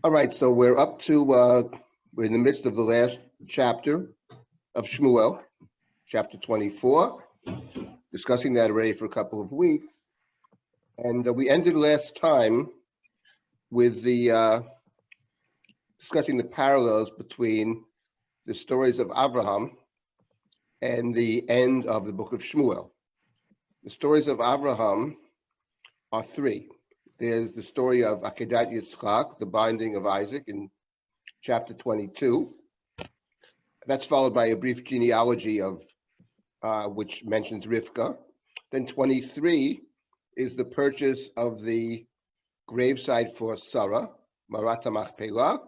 All right, so we're up to, we're in the midst of the last chapter of Shmuel, chapter 24, discussing that already for a couple of weeks. And we ended last time with the discussing the parallels between the stories of Abraham and the end of the book of Shmuel. The stories of Abraham are three. There's the story of Akedat Yitzchak, the binding of Isaac in chapter 22. That's followed by a brief genealogy of which mentions Rivka. Then 23 is the purchase of the gravesite for Sarah, Marat Machpelah.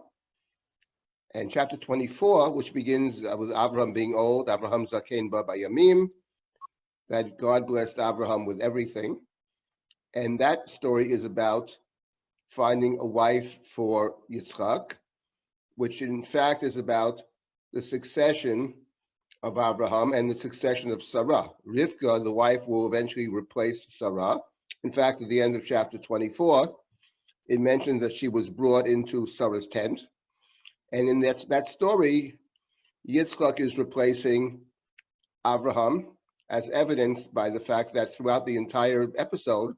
And chapter 24, which begins with Abraham being old, Abraham Zaken Ba Bayamim, that God blessed Abraham with everything. And that story is about finding a wife for Yitzchak, which in fact is about the succession of Abraham and the succession of Sarah. Rivka, the wife, will eventually replace Sarah. In fact, at the end of chapter 24, it mentions that she was brought into Sarah's tent. And in that story, Yitzchak is replacing Abraham, as evidenced by the fact that throughout the entire episode,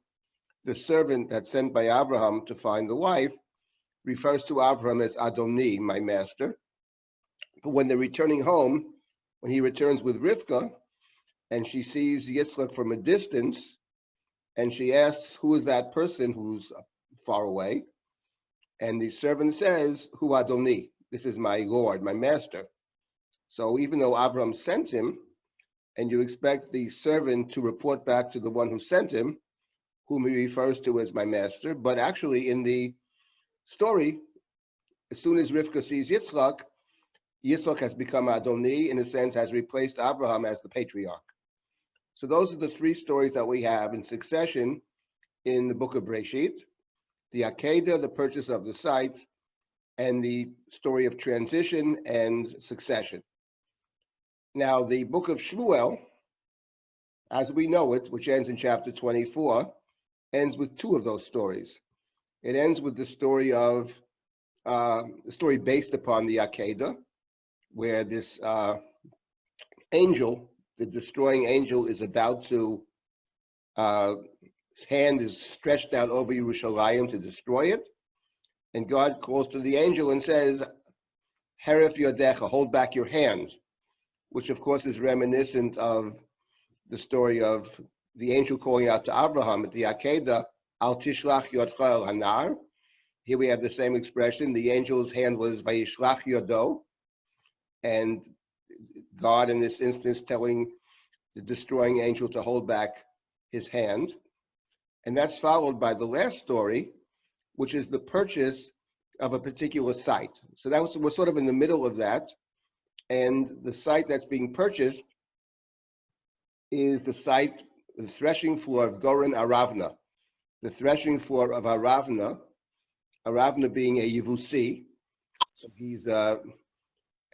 the servant that's sent by Abraham to find the wife refers to Abraham as Adoni, my master. But when they're returning home, when he returns with Rivka, and she sees Yitzchak from a distance, and she asks, who is that person who's far away? And the servant says, Hu Adoni, this is my Lord, my master. So even though Abraham sent him, and you expect the servant to report back to the one who sent him, whom he refers to as my master, but actually in the story, as soon as Rivka sees Yitzchak, Yitzchak has become Adoni, in a sense, has replaced Abraham as the patriarch. So those are the three stories that we have in succession in the book of Breshit: the Akedah, the purchase of the site, and the story of transition and succession. Now, the book of Shmuel, as we know it, which ends in chapter 24, ends with two of those stories. It ends with the story of the story based upon the Akedah, where this angel, the destroying angel, is about to, his hand is stretched out over Yerushalayim to destroy it. And God calls to the angel and says, Heref Yodecha, hold back your hand, which of course is reminiscent of the story of the angel calling out to Abraham at the Akedah, Al Tishlach Yodcha El Hanar. Here we have the same expression. The angel's hand was Vayishlach Yodo, and God in this instance telling the destroying angel to hold back his hand. And that's followed by the last story, which is the purchase of a particular site. So we're sort of in the middle of that. And the site that's being purchased is the site, the threshing floor of Goren Aravna, the threshing floor of Aravna being a Yevusi, so he's a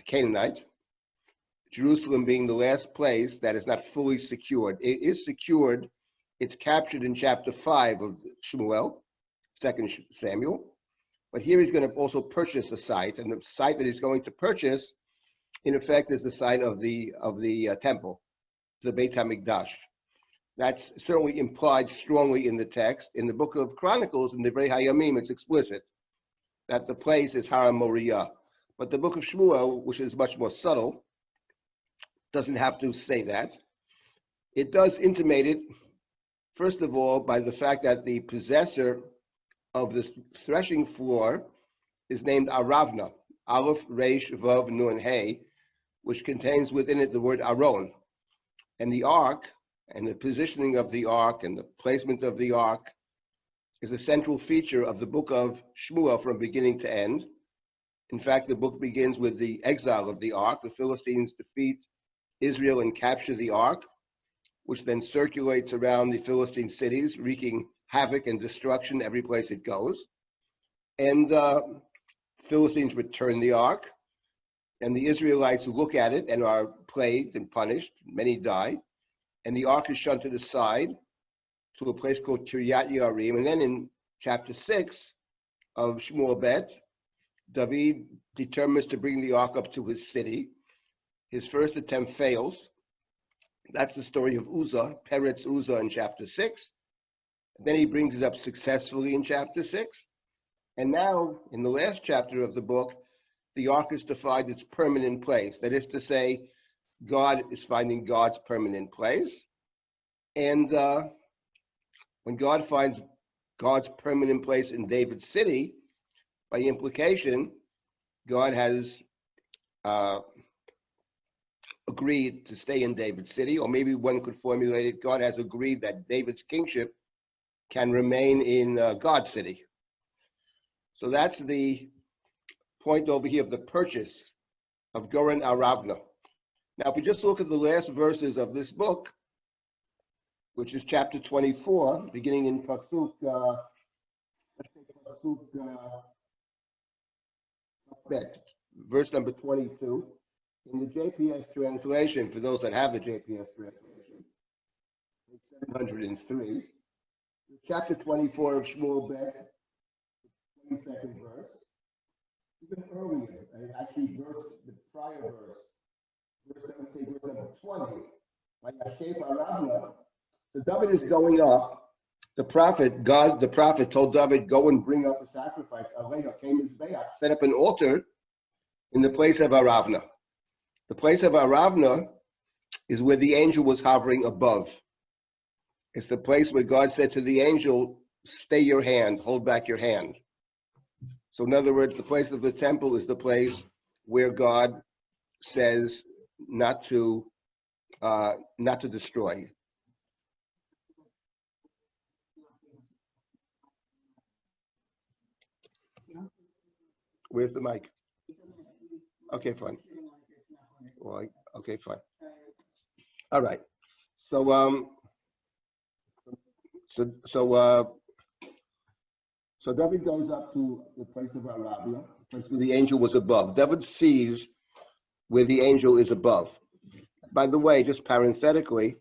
Canaanite. Jerusalem being the last place that is not fully secured. It is secured, it's captured in chapter 5 of Shmuel, 2 Samuel, but here he's going to also purchase a site, and the site that he's going to purchase, in effect, is the site of the temple, the Beit HaMikdash. That's certainly implied strongly in the text. In the book of Chronicles, in the Divrei Hayamim, it's explicit that the place is Har Moriah. But the book of Shmuel, which is much more subtle, doesn't have to say that. It does intimate it, first of all, by the fact that the possessor of this threshing floor is named Aravna, Aleph, Resh, Vav, Nun, Hey, which contains within it the word Aron. And the ark, and the positioning of the ark, and the placement of the ark, is a central feature of the book of Shmuel from beginning to end. In fact, the book begins with the exile of the ark. The Philistines defeat Israel and capture the ark, which then circulates around the Philistine cities, wreaking havoc and destruction every place it goes. And Philistines return the ark, and the Israelites look at it and are plagued and punished. Many die, and the ark is shunted aside to a place called Kiryat Yarim. And then in chapter 6 of Shmuel Bet, David determines to bring the ark up to his city. His first attempt fails. That's the story of Uzzah, Peretz Uzzah in chapter 6. Then he brings it up successfully in chapter 6. And now, in the last chapter of the book, the ark is to find its permanent place. That is to say, God is finding God's permanent place. And when God finds God's permanent place in David's city, by implication, God has agreed to stay in David's city, or maybe one could formulate it, God has agreed that David's kingship can remain in God's city. So that's the point over here of the purchase of Goren Aravna. Now, if we just look at the last verses of this book, which is chapter 24, beginning in Pasuk, verse number 22, in the JPS translation, for those that have the JPS translation, 703, chapter 24 of Shmuel Bet, 22nd verse, even earlier, actually the prior verse number 20, like Ashkef Arabna. So David is going up. The prophet told David, go and bring up a sacrifice. Set up an altar in the place of Aravna. The place of Aravna is where the angel was hovering above. It's the place where God said to the angel, stay your hand, hold back your hand. So in other words, the place of the temple is the place where God says not to destroy. Where's the mic? Okay, fine. Well, okay, fine. All right. So David goes up to the place of Arabia, the place where the angel was above. David sees where the angel is above. By the way, just parenthetically,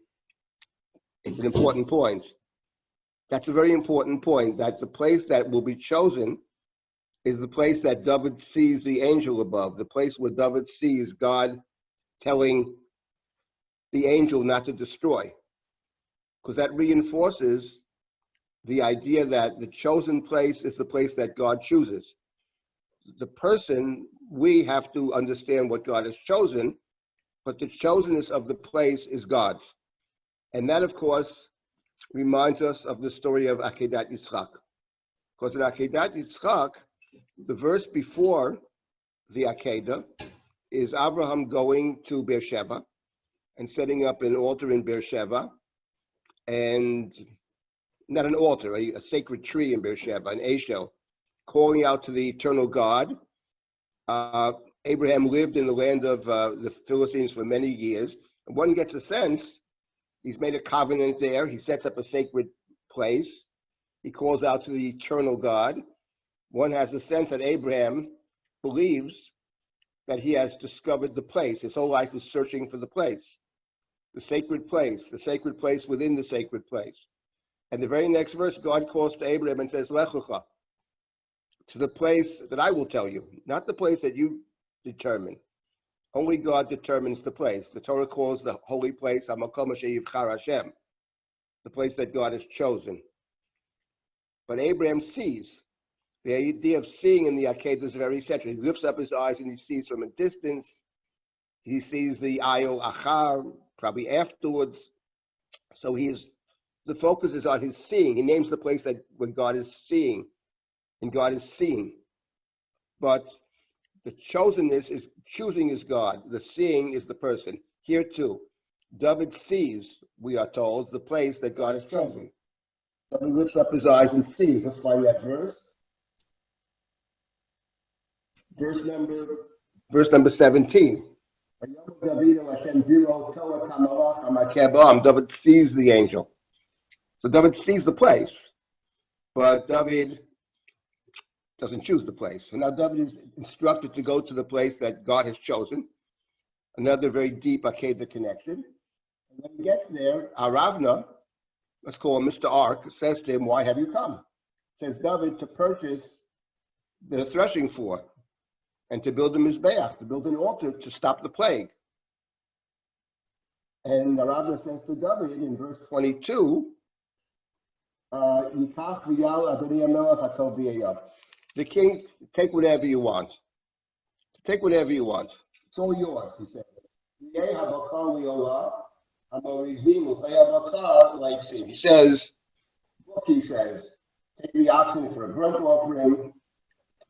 it's an important point. That's a very important point. That the place that will be chosen is the place that David sees the angel above, the place where David sees God telling the angel not to destroy. Because that reinforces the idea that the chosen place is the place that God chooses. The person, we have to understand what God has chosen, but the chosenness of the place is God's. And that, of course, reminds us of the story of Akedat Yitzchak. Because in Akedat Yitzchak, the verse before the Akedah is Abraham going to Beersheba and setting up an altar in Beersheba, and not an altar, a sacred tree in Beersheba, an Eshel, calling out to the eternal God. Abraham lived in the land of the Philistines for many years. And one gets a sense, he's made a covenant there, he sets up a sacred place, he calls out to the eternal God. One has a sense that Abraham believes that he has discovered the place. His whole life is searching for the place within the sacred place. And the very next verse, God calls to Abraham and says, Lech lecha, to the place that I will tell you, not the place that you determine. Only God determines the place. The Torah calls the holy place Hamakom Asher Yivchar Hashem, the place that God has chosen. But Abraham sees. The idea of seeing in the Akedah is very central. He lifts up his eyes and he sees from a distance. He sees the Ayol Achar, probably afterwards. So the focus is on his seeing. He names the place that when God is seeing, and God is seeing. But the chosenness is choosing is God. The seeing is the person. Here too, David sees, we are told, the place that God has chosen. So he lifts up his eyes and sees. Let's find that verse. Verse number 17. David sees the angel. So David sees the place, but David doesn't choose the place. So now David is instructed to go to the place that God has chosen. Another very deep Akedah connection. And when he gets there, Aravna, let's call him Mr. Ark, says to him, why have you come? Says David, to purchase the threshing floor. and to build a mizbeach, to build an altar to stop the plague. And the Rabbi says to David in verse 22, the king, take whatever you want. Take whatever you want. It's all yours, he says. He says, take the oxen for a burnt offering,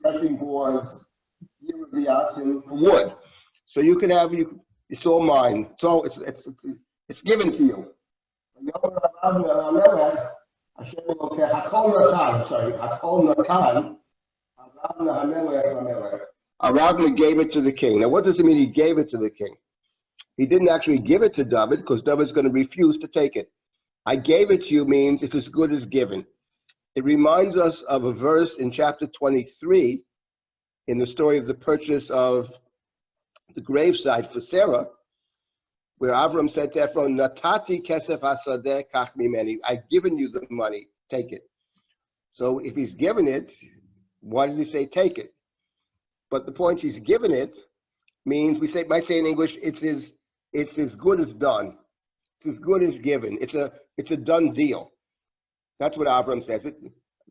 threshing boards, year of the oxen for wood. So you can have, it's all mine. So it's given to you. Rabbi gave it to the king. Now, what does it mean he gave it to the king? He didn't actually give it to David because David's going to refuse to take it. I gave it to you means it's as good as given. It reminds us of a verse in chapter 23 in the story of the purchase of the gravesite for Sarah, where Avram said to Ephron, Natati kesef hasadeh kach mimeni. I've given you the money, take it. So if he's given it, why does he say take it? But the point he's given it means might say in English, it's as good as done. It's as good as given. It's a done deal. That's what Avram says.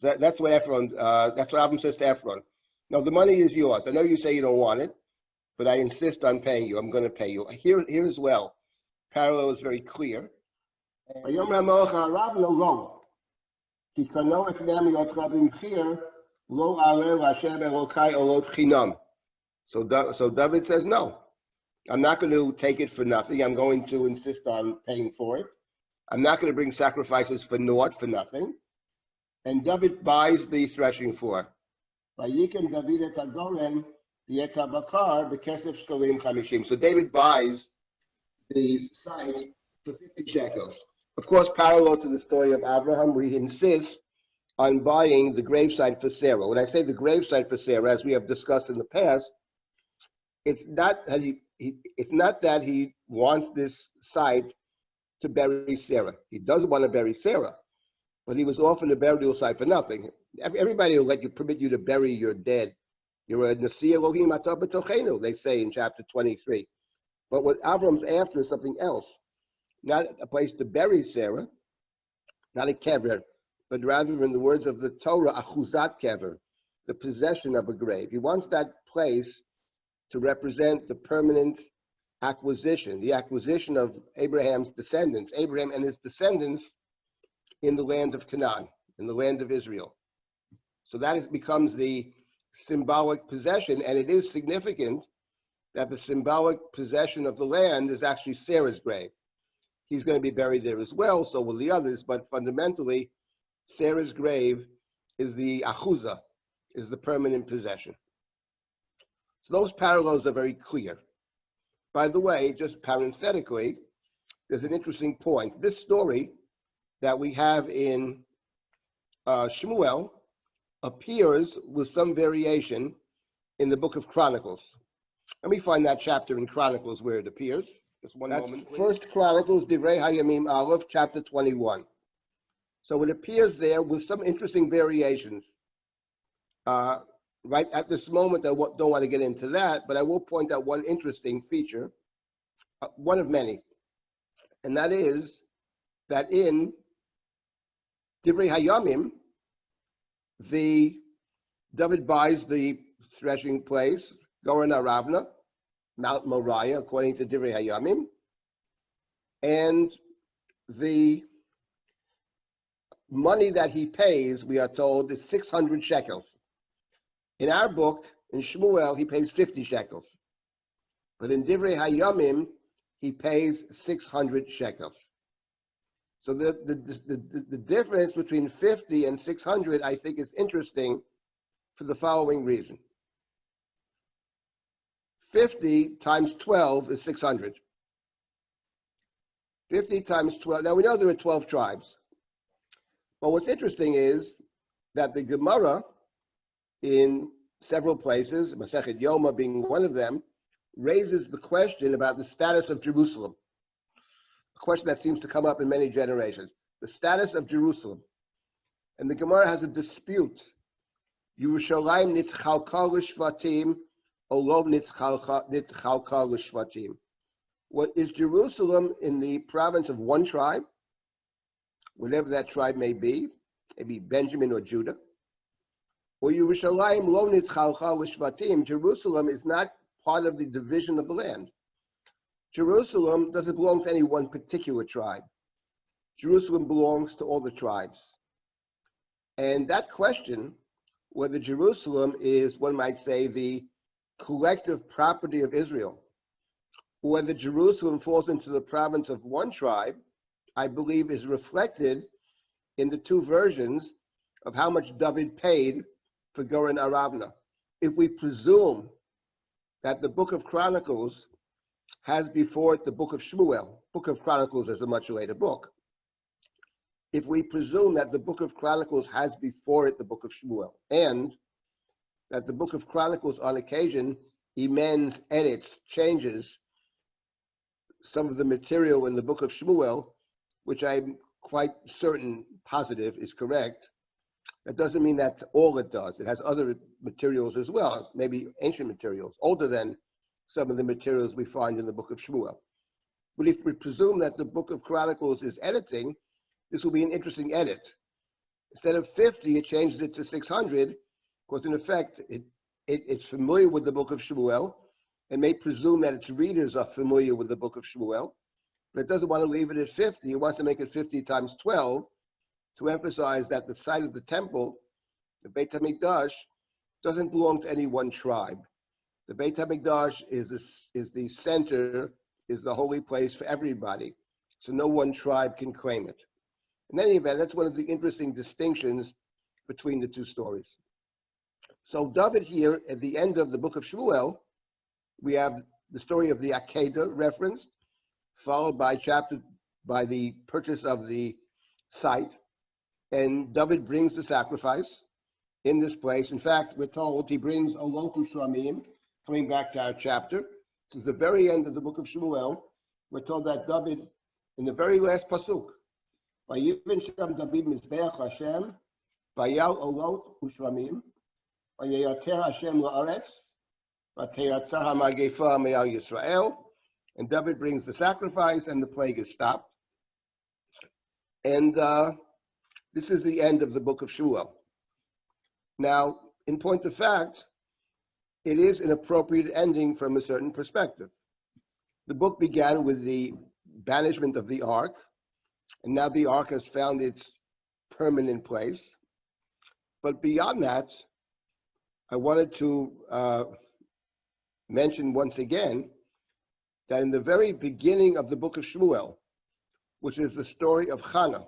That's what Avram says to Ephron. Now the money is yours. I know you say you don't want it, but I insist on paying you. I'm going to pay you. Here as well. Parallel is very clear. So David says, no, I'm not going to take it for nothing. I'm going to insist on paying for it. I'm not going to bring sacrifices for naught, for nothing. And David buys the threshing floor. So David buys the site for 50 shekels. Of course, parallel to the story of Abraham, we insist on buying the gravesite for Sarah. When I say the gravesite for Sarah, as we have discussed in the past, it's not that he wants this site to bury Sarah. He does want to bury Sarah, but he was offered a burial site for nothing. Everybody will permit you to bury your dead. You're a Nasi Elohim Atah B'tochenu, they say in chapter 23. But what Avram's after is something else. Not a place to bury Sarah, not a kever, but rather, in the words of the Torah, achuzat kever, the possession of a grave. He wants that place to represent the permanent acquisition, the acquisition of Abraham's descendants, Abraham and his descendants in the land of Canaan, in the land of Israel. So that becomes the symbolic possession, and it is significant that the symbolic possession of the land is actually Sarah's grave. He's going to be buried there as well, so will the others, but fundamentally, Sarah's grave is the achuza, is the permanent possession. So those parallels are very clear. By the way, just parenthetically, there's an interesting point. This story that we have in Shmuel appears with some variation in the book of Chronicles. Let me find that chapter in Chronicles where it appears. Just one moment, please. First Chronicles, Divrei Hayamim Aleph, chapter 21. So it appears there with some interesting variations. Right at this moment, I don't want to get into that, but I will point out one interesting feature, one of many, and that is that in Divrei Hayamim, David buys the threshing place, Goren Aravna, Mount Moriah, according to Divrei Hayamim, and the money that he pays, we are told, is 600 shekels. In our book, in Shmuel, he pays 50 shekels. But in Divrei Hayamim, he pays 600 shekels. So the difference between 50 and 600, I think, is interesting for the following reason. 50 times 12 is 600. 50 times 12, now we know there are 12 tribes. But what's interesting is that the Gemara, in several places, Masechet Yoma being one of them, raises the question about the status of Jerusalem. A question that seems to come up in many generations. The status of Jerusalem. And the Gemara has a dispute. Yerushalayim nitchalkal l'shvatim, Olov nitchalka l'shvatim. What is Jerusalem in the province of one tribe, whatever that tribe may be, maybe Benjamin or Judah? Or Yerushalayim lo nitchalka l'shvatim. Jerusalem is not part of the division of the land. Jerusalem doesn't belong to any one particular tribe. Jerusalem belongs to all the tribes. And that question, whether Jerusalem is, one might say, the collective property of Israel, or whether Jerusalem falls into the province of one tribe, I believe is reflected in the two versions of how much David paid for Goren Aravna. If we presume that the book of Chronicles has before it the book of Shmuel, book of Chronicles is a much later book. If we presume that the book of Chronicles has before it the book of Shmuel, and that the book of Chronicles on occasion amends, edits, changes some of the material in the book of Shmuel, which I'm quite certain, positive, is correct, that doesn't mean that's all it does. It has other materials as well, maybe ancient materials, older than some of the materials we find in the book of Shmuel. But if we presume that the book of Chronicles is editing, this will be an interesting edit. Instead of 50, it changes it to 600, because in effect, it's familiar with the book of Shmuel, and may presume that its readers are familiar with the book of Shmuel, but it doesn't want to leave it at 50. It wants to make it 50 times 12 to emphasize that the site of the temple, the Beit HaMikdash, doesn't belong to any one tribe. The Beit HaMikdash is the center, is the holy place for everybody, so no one tribe can claim it. In any event, that's one of the interesting distinctions between the two stories. So David here, at the end of the book of Shmuel, we have the story of the Akedah referenced, followed by the purchase of the site. And David brings the sacrifice in this place. In fact, we're told he brings a local shlamim, coming back to our chapter. This is the very end of the book of Shmuel. We're told that David, in the very last pasuk, Vayivin Shem David Mizbeach Hashem, Vayal Olot Ushlamim, Vayayater Hashem La'aretz, Vateyatzar HaMagefa Me'al Yisrael. And David brings the sacrifice, and the plague is stopped. And this is the end of the book of Shmuel. Now, in point of fact, it is an appropriate ending from a certain perspective. The book began with the banishment of the ark, and now the ark has found its permanent place. But beyond that, I wanted to mention once again that in the very beginning of the book of Shmuel, which is the story of Hannah,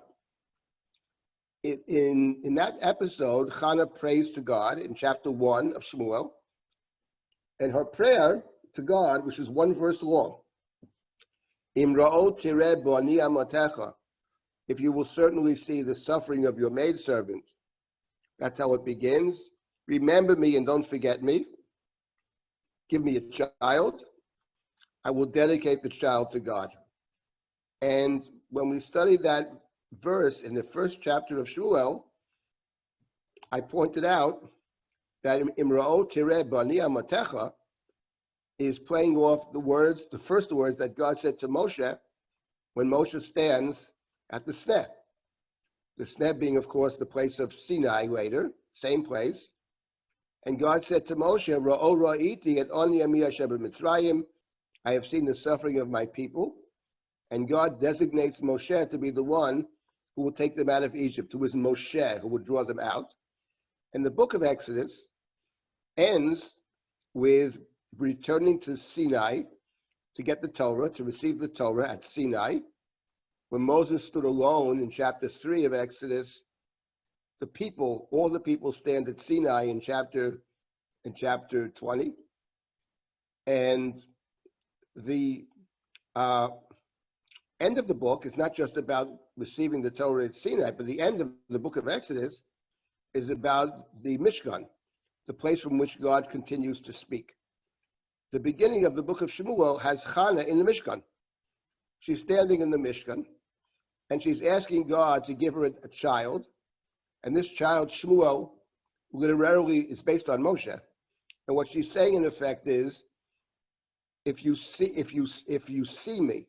in that episode, Hannah prays to God in chapter 1 of Shmuel, and her prayer to God, which is one verse long, Imra'ot tireh b'ani amotecha, if you will certainly see the suffering of your maidservant. That's how it begins. Remember me and don't forget me. Give me a child. I will dedicate the child to God. And when we study that verse in the first chapter of Shmuel, I pointed out that Imra'ot tireh b'ani amotecha is playing off the first words that God said to Moshe when Moshe stands at the sneh. The sneh being, of course, the place of Sinai later, same place. And God said to Moshe, Ra'o ra'iti et oni ami Hashem b'Mitzrayim, I have seen the suffering of my people. And God designates Moshe to be the one who will take them out of Egypt, who is Moshe, who will draw them out. And the book of Exodus ends with returning to Sinai to get the Torah, to receive the Torah at Sinai. When Moses stood alone in chapter 3 of Exodus, all the people stand at Sinai in chapter 20. And the end of the book is not just about receiving the Torah at Sinai, but the end of the book of Exodus is about the Mishkan, the place from which God continues to speak. The beginning of the book of Shmuel has Hannah in the Mishkan. She's standing in the Mishkan, and she's asking God to give her a child. And this child, Shmuel, literally is based on Moshe. And what she's saying in effect is, if you see me,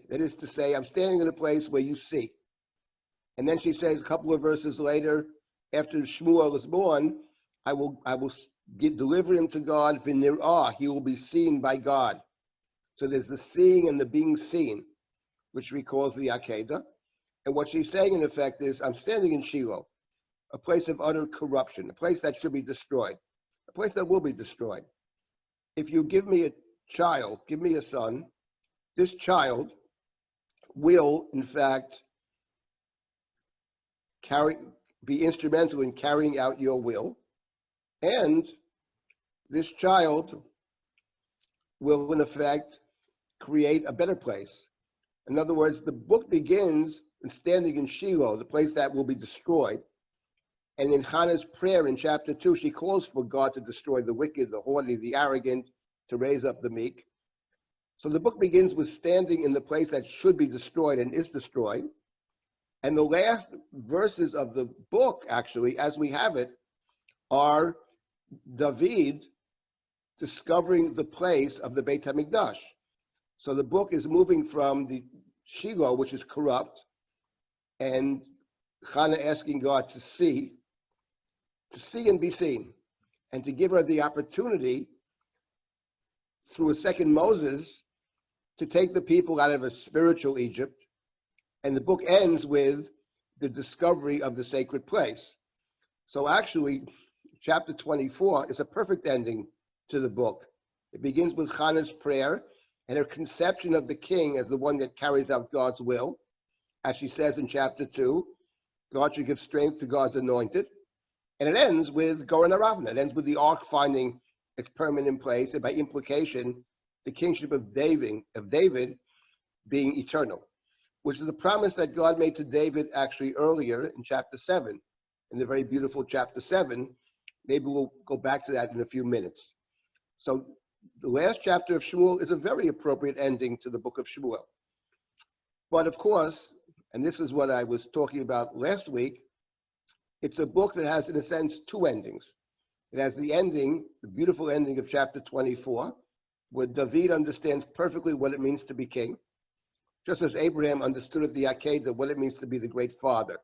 that is to say, I'm standing in a place where you see. And then she says a couple of verses later, after Shmuel is born, I will deliver him to God, v'nir'ah, he will be seen by God. So there's the seeing and the being seen, which recalls the Akedah. And what she's saying in effect is, I'm standing in Shiloh, a place of utter corruption, a place that should be destroyed, a place that will be destroyed. If you give me a child, give me a son, this child will, in fact, be instrumental in carrying out your will, and this child will, in effect, create a better place. In other words, the book begins in standing in Shiloh, the place that will be destroyed. And in Hannah's prayer in chapter 2, she calls for God to destroy the wicked, the haughty, the arrogant, to raise up the meek. So the book begins with standing in the place that should be destroyed and is destroyed. And the last verses of the book, actually, as we have it, are David discovering the place of the Beit HaMikdash. So the book is moving from the Shiloh, which is corrupt, and Hannah asking God to see and be seen, and to give her the opportunity through a second Moses to take the people out of a spiritual Egypt. And the book ends with the discovery of the sacred place. So actually, chapter 24 is a perfect ending to the book. It begins with Hannah's prayer and her conception of the king as the one that carries out God's will. As she says in chapter 2, God should give strength to God's anointed. And it ends with Goren Aravna. It ends with the ark finding its permanent place, and by implication, the kingship of David being eternal, which is a promise that God made to David actually earlier in chapter 7, in the very beautiful chapter 7. Maybe we'll go back to that in a few minutes. So the last chapter of Shmuel is a very appropriate ending to the book of Shmuel. But of course, and this is what I was talking about last week, it's a book that has, in a sense, two endings. It has the ending, the beautiful ending of chapter 24, where David understands perfectly what it means to be king, just as Abraham understood at the Akedah what it means to be the great father.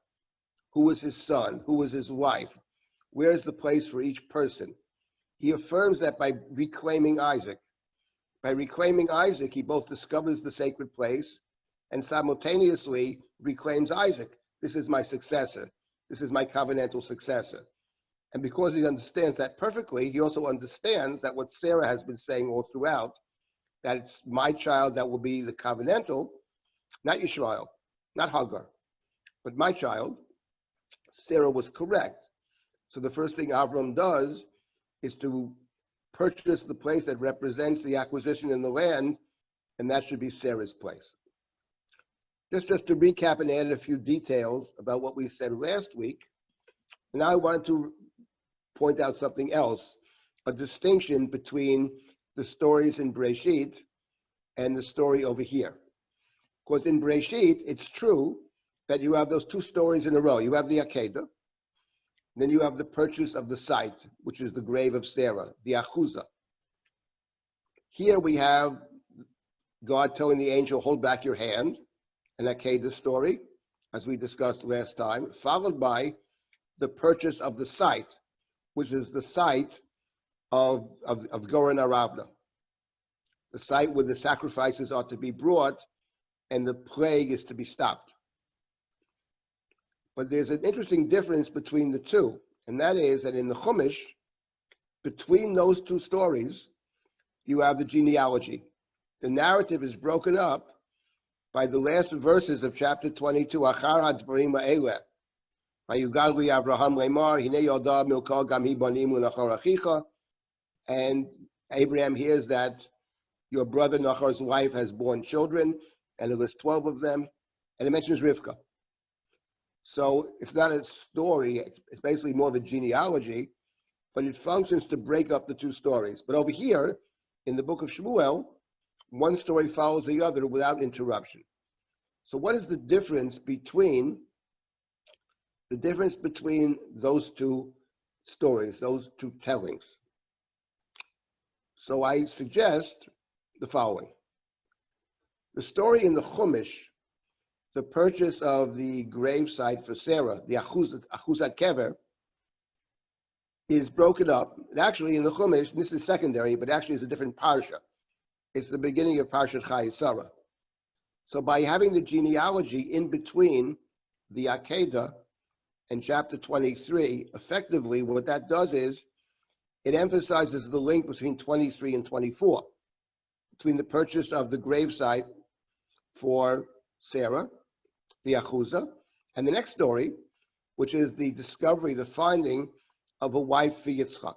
Who was his son? Who was his wife? Where is the place for each person? He affirms that by reclaiming Isaac. By reclaiming Isaac, he both discovers the sacred place and simultaneously reclaims Isaac. This is my successor. This is my covenantal successor. And because he understands that perfectly, he also understands that what Sarah has been saying all throughout, that it's my child that will be the covenantal, not Yishmael, not Hagar, but my child. Sarah was correct. So the first thing Avram does is to purchase the place that represents the acquisition in the land, and that should be Sarah's place. Just to recap and add a few details about what we said last week, now I want to point out something else, a distinction between the stories in Breshit and the story over here. Because in Breshit, it's true that you have those two stories in a row. You have the Akedah, then you have the purchase of the site, which is the grave of Sarah, the Achuzah. Here we have God telling the angel, hold back your hand, an Akedah story, as we discussed last time, followed by the purchase of the site, which is the site of Goren Aravna, the site where the sacrifices are to be brought and the plague is to be stopped. But there's an interesting difference between the two, and that is that in the Chumash, between those two stories, you have the genealogy. The narrative is broken up by the last verses of chapter 22, Achar HaDvarim Ha'eleh. Vayugadli Avraham Lemar, Hine Yodah Milkal Gam Hi Banim L'Nachor Achicha. And Abraham hears that your brother Nachor's wife has born children, and it was 12 of them, and it mentions Rivka. So it's not a story, it's basically more of a genealogy, but it functions to break up the two stories. But over here, in the book of Shmuel, one story follows the other without interruption. So what is the difference between those two stories, those two tellings. So I suggest the following. The story in the Chumash, the purchase of the gravesite for Sarah, the Achuzat Kever, is broken up. Actually, in the Chumash, this is secondary, but actually it's a different parsha. It's the beginning of Parshat Chayei Sarah. So by having the genealogy in between the Akedah and chapter 23, effectively what that does is it emphasizes the link between 23 and 24, between the purchase of the gravesite for Sarah, the Achuzah, and the next story, which is the discovery, the finding of a wife for Yitzchak.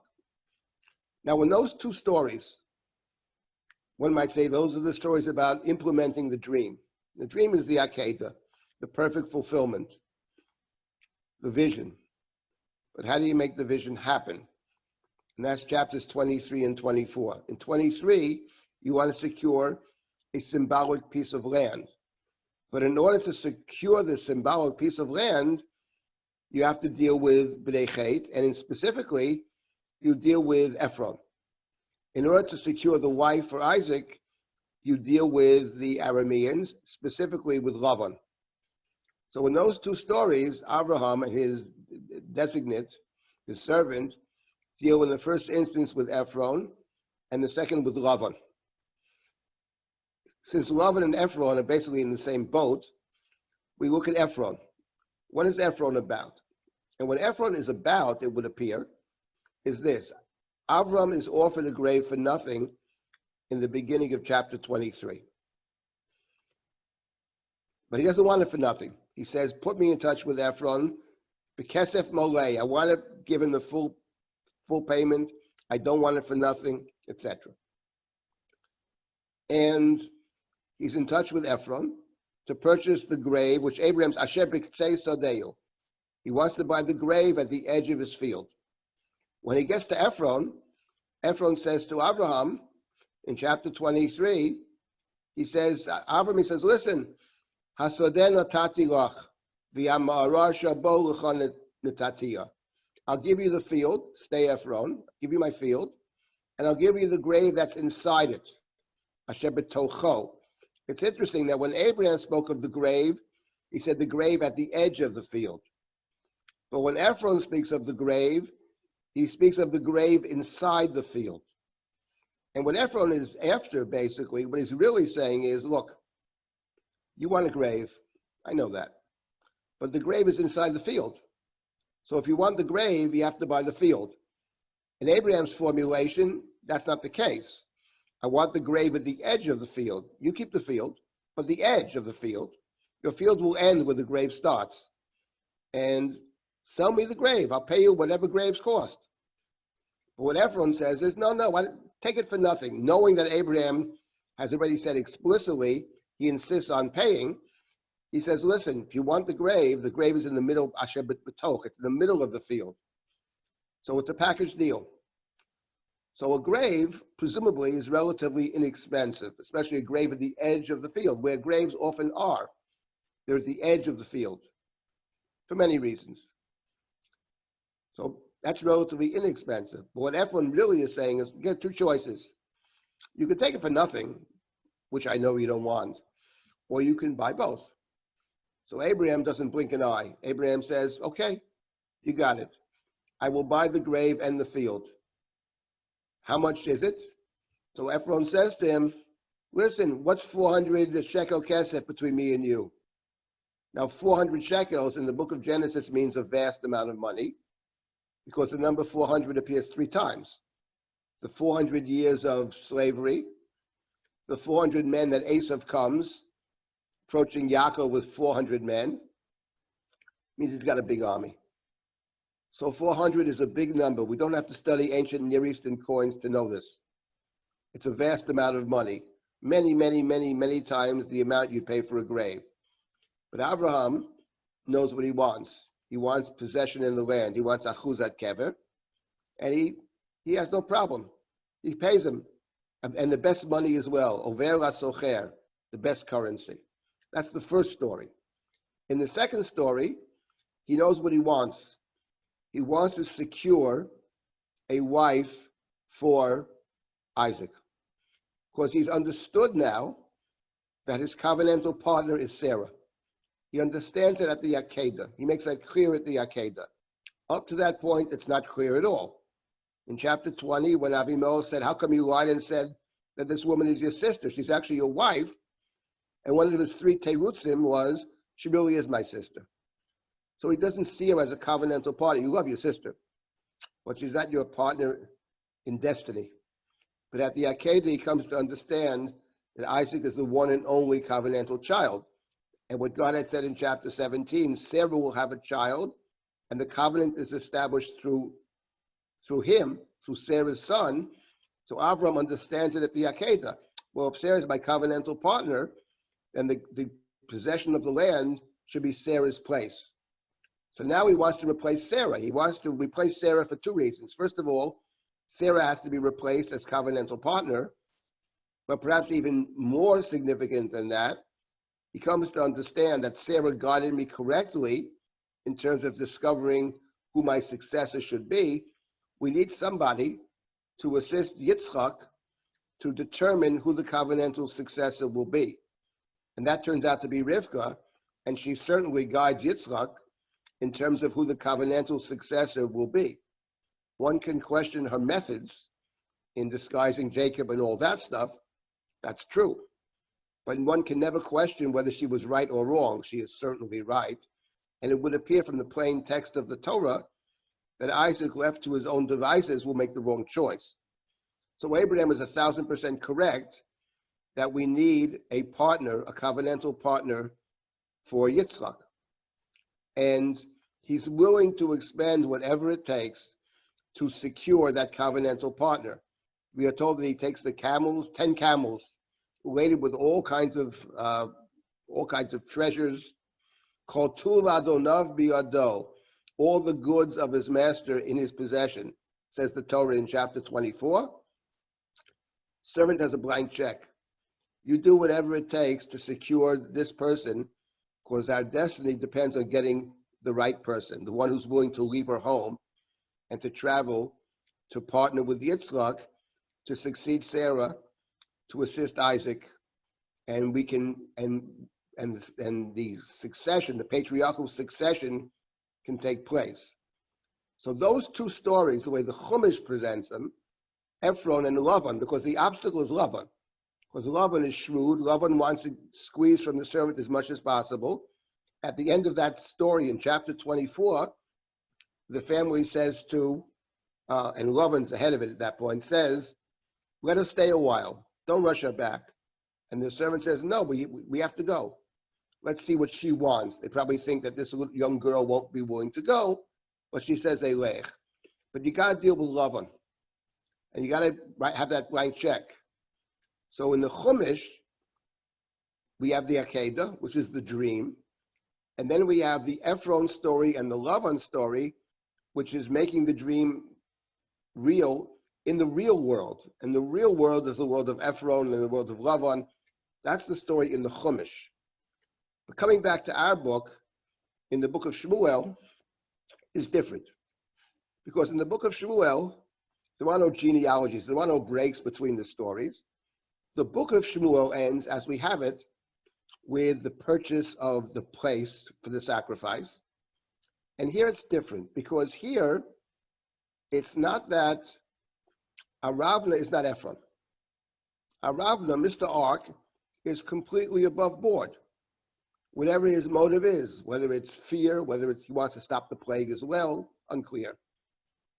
Now, in those two stories, one might say those are the stories about implementing the dream. The dream is the Akedah, the perfect fulfillment, the vision. But how do you make the vision happen? And that's chapters 23 and 24. In 23, you want to secure a symbolic piece of land. But in order to secure the symbolic piece of land, you have to deal with B'nai Chet, and specifically, you deal with Ephron. In order to secure the wife for Isaac, you deal with the Arameans, specifically with Lavan. So in those two stories, Abraham and his designate, his servant, deal in the first instance with Ephron, and the second with Lavan. Since Lavan and Ephron are basically in the same boat, we look at Ephron. What is Ephron about? And what Ephron is about, it would appear, is this. Avram is offered a grave for nothing in the beginning of chapter 23. But he doesn't want it for nothing. He says, put me in touch with Ephron, Bekesef Molei. I want to give him the full payment. I don't want it for nothing, etc. And he's in touch with Ephron to purchase the grave, which Abraham's Asher B'Ktzei Sadeu. He wants to buy the grave at the edge of his field. When he gets to Ephron, Ephron says to Abraham, in chapter 23, he says, listen, Hasoden natati lach, v'yama'ara shabo l'cha netatiya. I'll give you the field, stay Ephron, I'll give you my field, and I'll give you the grave that's inside it. Asher b'tocho. It's interesting that when Abraham spoke of the grave, he said the grave at the edge of the field. But when Ephron speaks of the grave, he speaks of the grave inside the field. And what Ephron is after, basically, what he's really saying is, look, you want a grave, I know that, but the grave is inside the field. So if you want the grave, you have to buy the field. In Abraham's formulation, that's not the case. I want the grave at the edge of the field. You keep the field, but the edge of the field. Your field will end where the grave starts. And sell me the grave. I'll pay you whatever graves cost. But what Ephron says is, no, take it for nothing. Knowing that Abraham has already said explicitly, he insists on paying. He says, listen, if you want the grave is in the middle, Asher B'Toch, it's in the middle of the field. So it's a package deal. So a grave, presumably, is relatively inexpensive, especially a grave at the edge of the field, where graves often are. There's the edge of the field, for many reasons. So that's relatively inexpensive. But what Ephron really is saying is, you get two choices. You can take it for nothing, which I know you don't want, or you can buy both. So Abraham doesn't blink an eye. Abraham says, okay, you got it. I will buy the grave and the field. How much is it? So Ephron says to him, listen, what's 400 shekel kesef between me and you? Now, 400 shekels in the book of Genesis means a vast amount of money, because the number 400 appears 3 times. The 400 years of slavery, the 400 men that Esav comes, approaching Yaakov with 400 men, means he's got a big army. So 400 is a big number. We don't have to study ancient Near Eastern coins to know this. It's a vast amount of money. Many, many, many, many times the amount you pay for a grave. But Abraham knows what he wants. He wants possession in the land. He wants achuzat kever. And he has no problem. He pays him. And the best money as well. Over la socher, the best currency. That's the first story. In the second story, he knows what he wants. he wants to secure a wife for Isaac, because he's understood now that his covenantal partner is Sarah. He understands it at the Akedah. He makes that clear at the Akedah. Up to that point, it's not clear at all. In chapter 20, when Abimelech said, how come you lied and said that this woman is your sister? She's actually your wife. And one of his three terutzim was, she really is my sister. So he doesn't see her as a covenantal partner. You love your sister, but she's not your partner in destiny. But at the Akedah, he comes to understand that Isaac is the one and only covenantal child. And what God had said in chapter 17, Sarah will have a child, and the covenant is established through him, through Sarah's son. So Avram understands it at the Akedah. Well, if Sarah is my covenantal partner, then the possession of the land should be Sarah's place. So now he wants to replace Sarah. He wants to replace Sarah for two reasons. First of all, Sarah has to be replaced as covenantal partner, but perhaps even more significant than that, he comes to understand that Sarah guided me correctly in terms of discovering who my successor should be. We need somebody to assist Yitzchak to determine who the covenantal successor will be. And that turns out to be Rivka, and she certainly guides Yitzchak in terms of who the covenantal successor will be. One can question her methods in disguising Jacob and all that stuff. That's true. But one can never question whether she was right or wrong. She is certainly right. And it would appear from the plain text of the Torah that Isaac, left to his own devices, will make the wrong choice. So Abraham is 1,000% correct that we need a partner, a covenantal partner for Yitzchak. And he's willing to expend whatever it takes to secure that covenantal partner. We are told that he takes the camels, 10 camels, laden with all kinds of treasures, called Tul Adonav Biyado, all the goods of his master in his possession, says the Torah in chapter 24. Servant has a blank check. You do whatever it takes to secure this person, because our destiny depends on getting the right person, the one who's willing to leave her home and to travel to partner with Yitzchak to succeed Sarah, to assist Isaac, and we can and the succession, the patriarchal succession, can take place. So those two stories, the way the Chumash presents them, Ephron and Lavan, because the obstacle is Lavan, because Lavan is shrewd. Lavan wants to squeeze from the servant as much as possible. At the end of that story in chapter 24, the family says to, and Lavan's ahead of it at that point, says, let us stay a while. Don't rush her back. And the servant says, no, we have to go. Let's see what she wants. They probably think that this young girl won't be willing to go, but she says, Eilech. But you got to deal with Lavan. And you got to have that blank check. So in the Chumash, we have the Akedah, which is the dream. And then we have the Ephron story and the Lavan story, which is making the dream real in the real world. And the real world is the world of Ephron and the world of Lavan. That's the story in the Chumash. But coming back to our book, in the book of Shmuel, is different. Because in the book of Shmuel, there are no genealogies, there are no breaks between the stories. The book of Shmuel ends, as we have it, with the purchase of the place for the sacrifice. And here it's different, because here, it's not that Aravna is not Ephron. Aravna, Mr. Ark, is completely above board. Whatever his motive is, whether it's fear, whether he wants to stop the plague as well, unclear.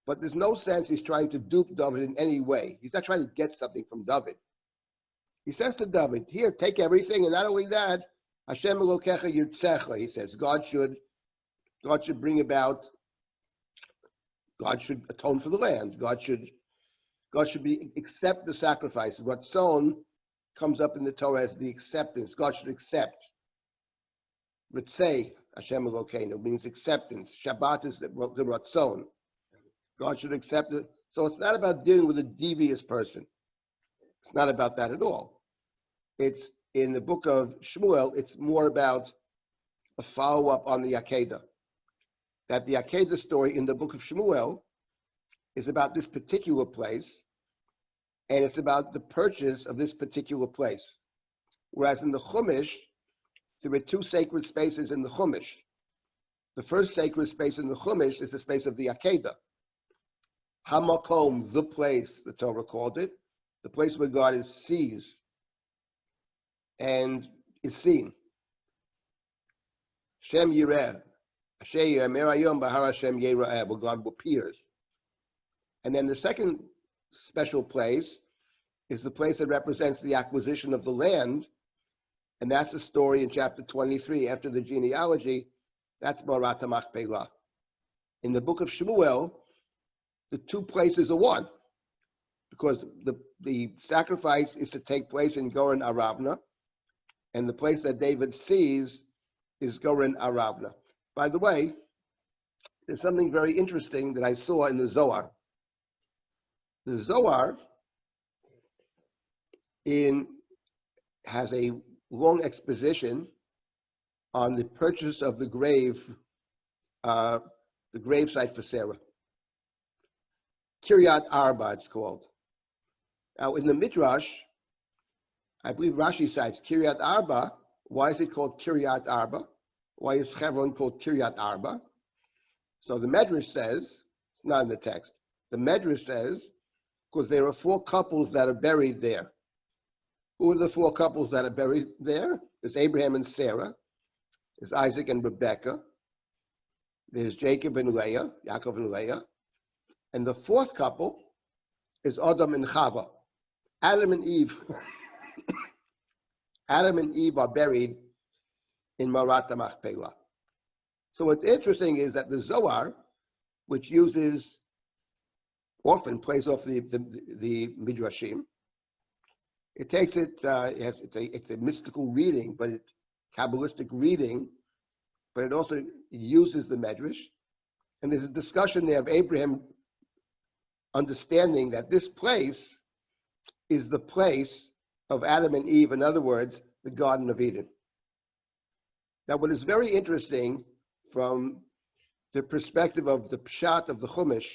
But there's no sense he's trying to dupe David in any way. He's not trying to get something from David. He says to David, here, take everything, and not only that, Hashem Elokecha Yirtzecha, he says, God should bring about, God should atone for the land. God should accept the sacrifice. Ratzon comes up in the Torah as the acceptance. God should accept. Ritzei, Hashem Elokeinu, means acceptance. Shabbat is the Ratzon. God should accept it. So it's not about dealing with a devious person. It's not about that at all. It's in the book of Shmuel, it's more about a follow-up on the Akedah. that the Akedah story in the book of Shmuel is about this particular place, and it's about the purchase of this particular place. Whereas in the Chumash, there were two sacred spaces in the Chumash. The first sacred space in the Chumash is the space of the Akedah. Hamakom, the place, the Torah called it, the place where God sees and is seen. Shem Yireh, Merayom Bahar Hashem Yera'eh, where God appears. And then the second special place is the place that represents the acquisition of the land, and that's the story in chapter 23, after the genealogy. That's Marat HaMachpelah. In the book of Shmuel, the two places are one, because the sacrifice is to take place in Goren Aravna, and the place that David sees is Goren Aravna. By the way, there's something very interesting that I saw in the Zohar. The Zohar has a long exposition on the purchase of the gravesite for Sarah. Kiryat Arba, it's called. Now, in the Midrash, I believe Rashi cites Kiryat Arba. Why is it called Kiryat Arba? Why is Hebron called Kiryat Arba? So the Medrash says, it's not in the text, the Medrash says, because there are four couples that are buried there. Who are the four couples that are buried there? There's Abraham and Sarah. There's Isaac and Rebekah. There's Jacob and Leah, Yaakov and Leah. And the fourth couple is Adam and Chava. Adam and Eve. Adam and Eve are buried in Marat HaMachpelah. So what's interesting is that the Zohar, which often plays off the Midrashim, it takes it, it's a mystical reading, but it's Kabbalistic reading, but it also uses the Medrash. And there's a discussion there of Abraham understanding that this place is the place of Adam and Eve, in other words, the Garden of Eden. Now, what is very interesting from the perspective of the Pshat of the Chumash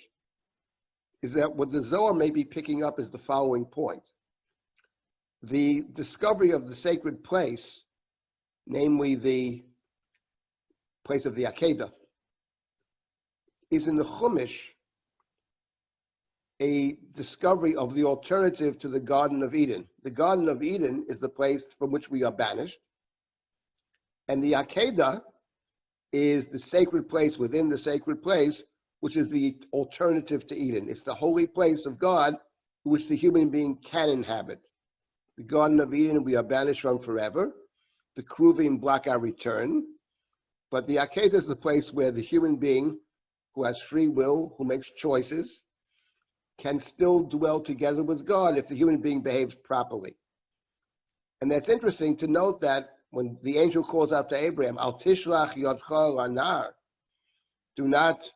is that what the Zohar may be picking up is the following point. The discovery of the sacred place, namely the place of the Akedah, is in the Chumash a discovery of the alternative to the Garden of Eden. The Garden of Eden is the place from which we are banished, and the Akedah is the sacred place within the sacred place, which is the alternative to Eden. It's the holy place of God which the human being can inhabit. The Garden of Eden we are banished from forever. The Kruvim block our return. But the Akedah is the place where the human being who has free will, who makes choices, can still dwell together with God if the human being behaves properly. And that's interesting to note that when the angel calls out to Abraham, Al tishlach yodcha lanar, do not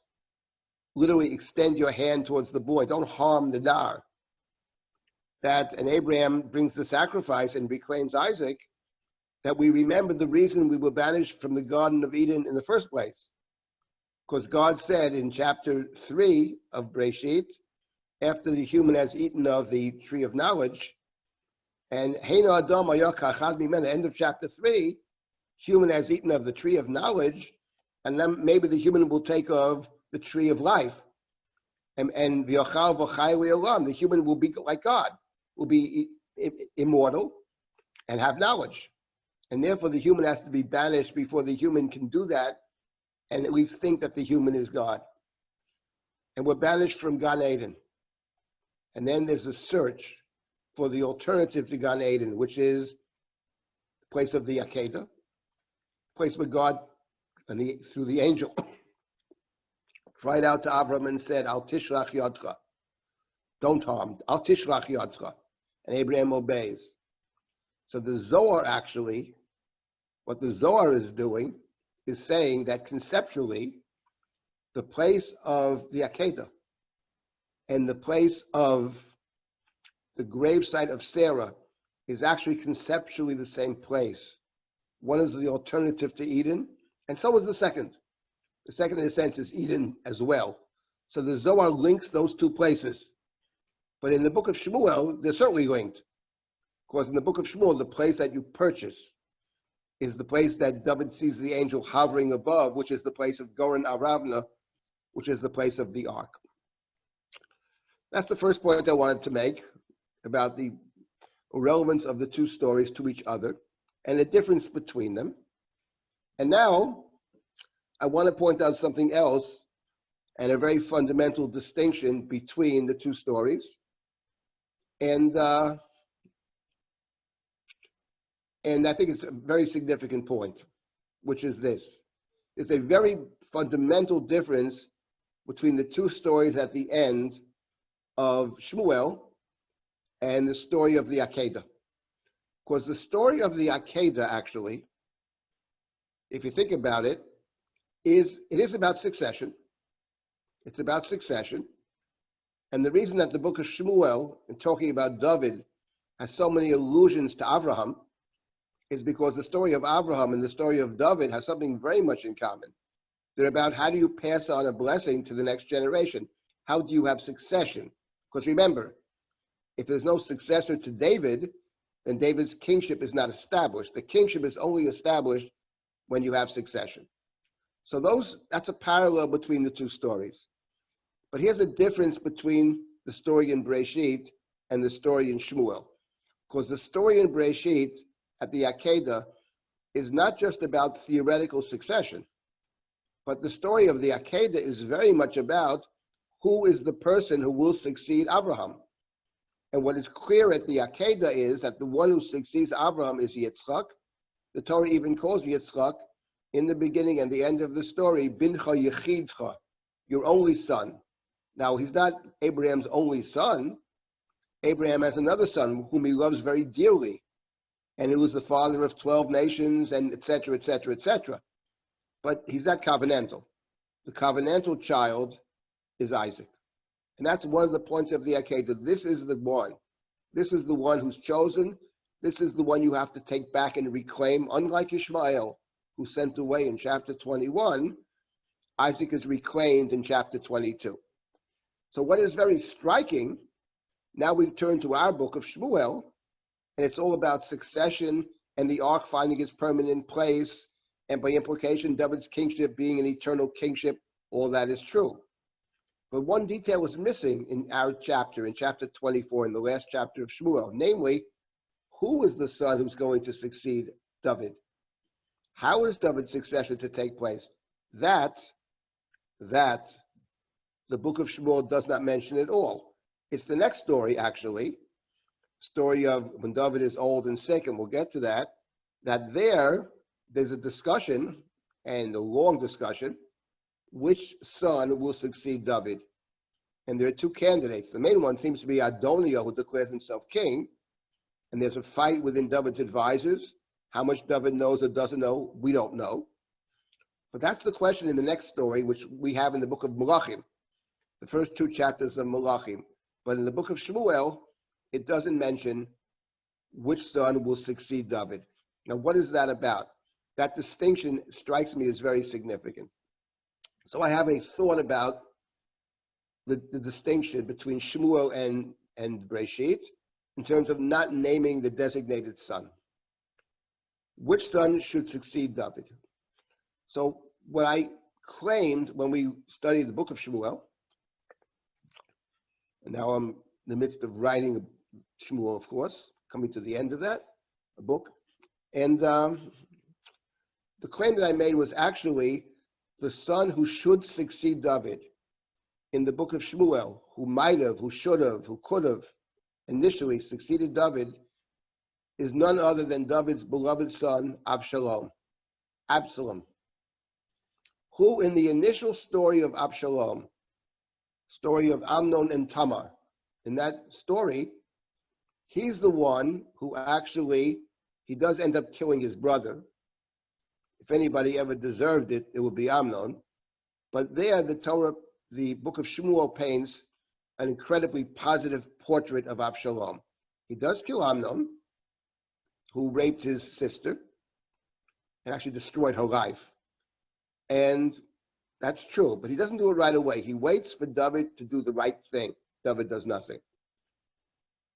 literally extend your hand towards the boy, don't harm the nar. And Abraham brings the sacrifice and reclaims Isaac, that we remember the reason we were banished from the Garden of Eden in the first place. Because God said in chapter 3 of Breshit, after the human has eaten of the tree of knowledge, and Heina Adam Ayakachad Mimena, end of chapter 3, human has eaten of the tree of knowledge, and then maybe the human will take of the tree of life. And V'yochal v'chai le'olam, the human will be like God, will be immortal and have knowledge. And therefore the human has to be banished before the human can do that, and at least think that the human is God. And we're banished from Gan Eden. And then there's a search for the alternative to Gan Eden, which is the place of the Akedah, place where God, through the angel, cried out to Avram and said, Al tishlach yodcha, don't harm, Al tishlach yodcha. And Abraham obeys. So the Zohar actually, what the Zohar is doing is saying that conceptually, the place of the Akedah and the place of the gravesite of Sarah is actually conceptually the same place. One is the alternative to Eden, and so is the second. The second, in a sense, is Eden as well. So the Zohar links those two places. But in the book of Shmuel, they're certainly linked. Because in the book of Shmuel, the place that you purchase is the place that David sees the angel hovering above, which is the place of Goren Aravna, which is the place of the ark. That's the first point I wanted to make about the relevance of the two stories to each other and the difference between them. And now I want to point out something else and a very fundamental distinction between the two stories. And I think it's a very significant point, which is this. There's a very fundamental difference between the two stories at the end of Shmuel and the story of the Akedah. Because the story of the Akedah, actually, if you think about it, it is about succession. It's about succession. And the reason that the book of Shmuel, in talking about David, has so many allusions to Abraham is because the story of Abraham and the story of David has something very much in common. They're about how do you pass on a blessing to the next generation? How do you have succession? Because remember, if there's no successor to David, then David's kingship is not established. The kingship is only established when you have succession. So that's a parallel between the two stories. But here's a difference between the story in Breshit and the story in Shmuel. Because the story in Breshit at the Akedah is not just about theoretical succession, but the story of the Akedah is very much about who is the person who will succeed Abraham. And what is clear at the Akedah is that the one who succeeds Abraham is Yitzchak. The Torah even calls Yitzchak in the beginning and the end of the story, Bincha Yechidcha, your only son. Now, he's not Abraham's only son. Abraham has another son whom he loves very dearly. And he was the father of 12 nations and et cetera, et cetera, et cetera. But he's not covenantal. The covenantal child is Isaac. And that's one of the points of the Akedah. This is the one. This is the one who's chosen. This is the one you have to take back and reclaim. Unlike Ishmael, who sent away in chapter 21, Isaac is reclaimed in chapter 22. So what is very striking, now we turn to our book of Shmuel, and it's all about succession and the ark finding its permanent place, and by implication, David's kingship being an eternal kingship. All that is true. But one detail is missing in our chapter, in chapter 24, in the last chapter of Shmuel, namely, who is the son who's going to succeed David? How is David's succession to take place? That the book of Shmuel does not mention at all. It's the next story, actually, story of when David is old and sick, and we'll get to that, there's a discussion, and a long discussion, which son will succeed David. And there are two candidates. The main one seems to be Adoniah, who declares himself king, and there's a fight within David's advisors. How much David knows or doesn't know, we don't know. But that's the question in the next story, which we have in the book of Malachim, the first two chapters of Malachim. But in the book of Shmuel, it doesn't mention which son will succeed David. Now, what is that about? That distinction strikes me as very significant. So I have a thought about the distinction between Shmuel and Breshit in terms of not naming the designated son. Which son should succeed David? So what I claimed when we studied the book of Shmuel, and now I'm in the midst of writing Shmuel, of course, coming to the end of that, a book, and the claim that I made was actually the son who should succeed David in the book of Shmuel, who might have, who should have, who could have initially succeeded David, is none other than David's beloved son, Absalom, who in the initial story of Absalom, story of Amnon and Tamar, in that story, he's the one who actually, he does end up killing his brother. If anybody ever deserved it, it would be Amnon. But there, the Torah, the book of Shmuel paints an incredibly positive portrait of Absalom. He does kill Amnon, who raped his sister and actually destroyed her life. And That's true, but he doesn't do it right away. He waits for David to do the right thing. David does nothing.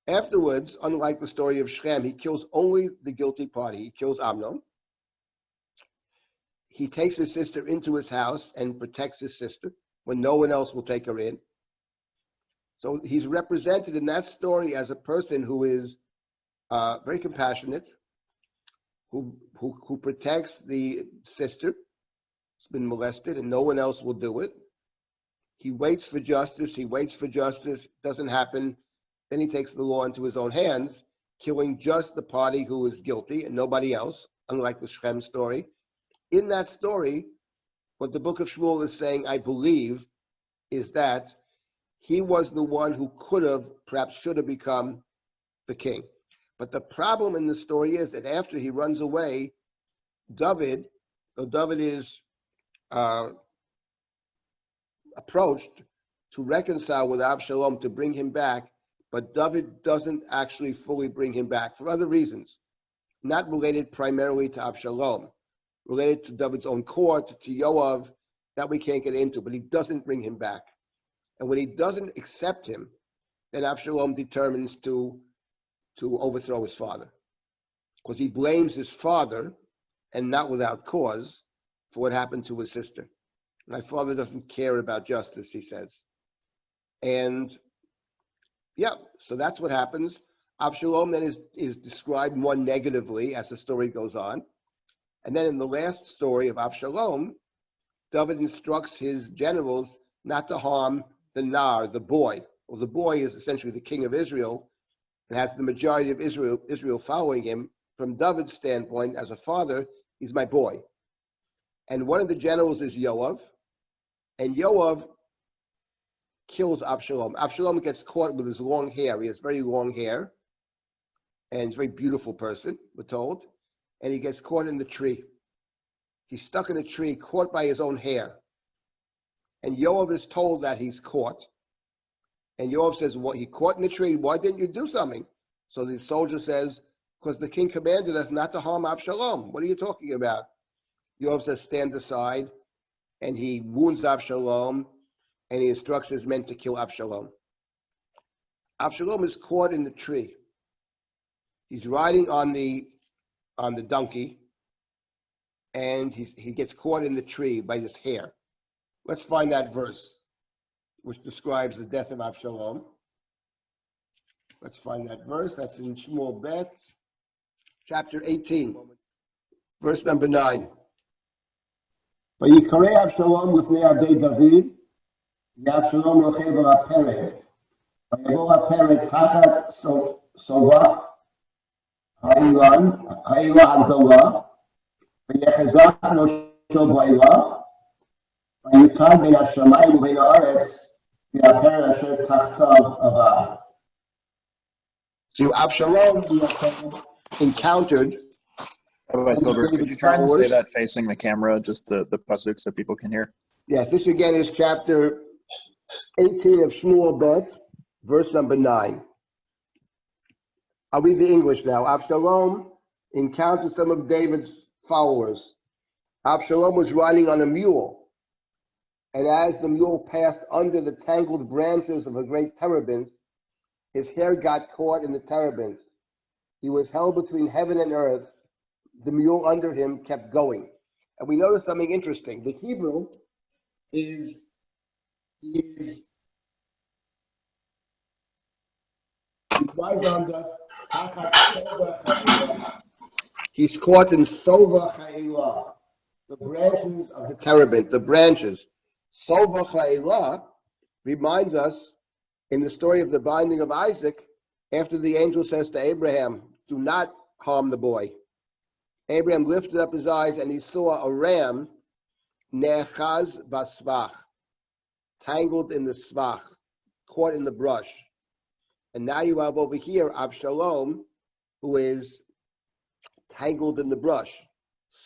Afterwards, unlike the story of Shechem, he kills only the guilty party. He kills Amnon. He takes his sister into his house and protects his sister when no one else will take her in. So he's represented in that story as a person who is very compassionate, who protects the sister who's been molested, and no one else will do it. He waits for justice. Doesn't happen. Then he takes the law into his own hands, killing just the party who is guilty and nobody else, unlike the Shechem story. In that story, what the book of Shmuel is saying, I believe, is that he was the one who could have, perhaps should have become the king. But the problem in the story is that after he runs away, David, though David is approached to reconcile with Absalom to bring him back, but David doesn't actually fully bring him back for other reasons, not related primarily to Absalom, related to David's own court, to Yoav, that we can't get into, but he doesn't bring him back. And when he doesn't accept him, then Absalom determines to overthrow his father, because he blames his father, and not without cause, for what happened to his sister. My father doesn't care about justice, he says. And yeah, so that's what happens. Absalom then is described more negatively as the story goes on. And then in the last story of Absalom, David instructs his generals not to harm the Nar, the boy. Well, the boy is essentially the king of Israel and has the majority of Israel following him. From David's standpoint, as a father, he's my boy. And one of the generals is Yoav, and Yoav kills Absalom. Absalom gets caught with his long hair. He has very long hair, and he's a very beautiful person, we're told. And he gets caught in the tree. He's stuck in a tree, caught by his own hair. And Yoav is told that he's caught. And Yoav says, well, he caught in the tree. Why didn't you do something? So the soldier says, because the king commanded us not to harm Absalom. What are you talking about? Yoav says, stand aside. And he wounds Absalom, and he instructs his men to kill Absalom. Absalom is caught in the tree. He's riding on the donkey, and he gets caught in the tree by his hair. Let's find that verse, which describes the death of Absalom. Let's find that verse. That's in Shmuel Bet, chapter 18, verse number 9. ויקרא אבשלום לפני עבדי דוד, ואבשלום רוכב על הפרק. ויבוא הפרק תחת סובך האילן הגדולה, ויחזק ראשו באילה, ויוטל בין השמיים ובין הארץ, והפרק אשר תחתיו עבר. So Absalom encountered. Rabbi Silber, could you try and say that facing the camera, just the pasuk, so people can hear? Yes, this again is chapter 18 of Shmuel Bet, verse number 9. I'll read the English now. Absalom encountered some of David's followers. Absalom was riding on a mule, and as the mule passed under the tangled branches of a great terebinth, his hair got caught in the terebinth. He was held between heaven and earth. The mule under him kept going. And we notice something interesting. The Hebrew is he rides on the he's caught in Sova Cha'ilah, the branches of the terebinth, the branches. Sova Cha'ilah reminds us in the story of the binding of Isaac, after the angel says to Abraham, do not harm the boy. Abraham lifted up his eyes and he saw a ram, nechaz basvach, tangled in the svach, caught in the brush. And now you have over here Absalom, who is tangled in the brush.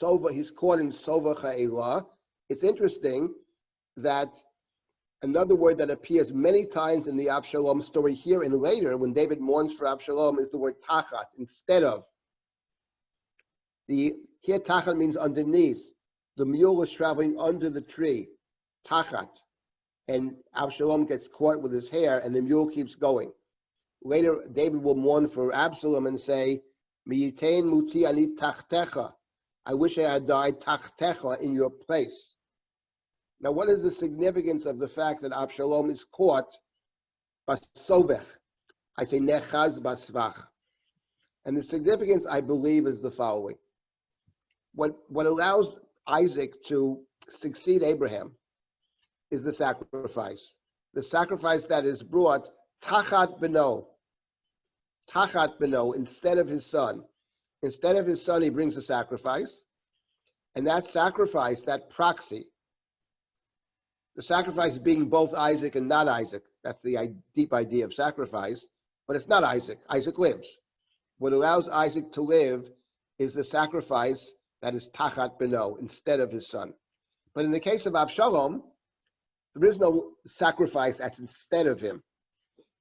Sova, he's caught in Sova Cha'ilah. It's interesting that another word that appears many times in the Absalom story here and later, when David mourns for Absalom, is the word tachat, instead of. Here tachat means underneath. The mule is traveling under the tree. tachat, and Absalom gets caught with his hair, and the mule keeps going. Later, David will mourn for Absalom and say, "Miyitain muti ani tachtecha." I wish I had died tachtecha, in your place. Now, what is the significance of the fact that Absalom is caught basovech? I say nechaz basvach. And the significance, I believe, is the following. What allows Isaac to succeed Abraham is the sacrifice. The sacrifice that is brought tachat beno, instead of his son. Instead of his son, he brings a sacrifice. And that sacrifice, that proxy, the sacrifice being both Isaac and not Isaac, that's the deep idea of sacrifice, but it's not Isaac. Isaac lives. What allows Isaac to live is the sacrifice that is tachat beno, instead of his son. But in the case of Absalom, there is no sacrifice that's instead of him.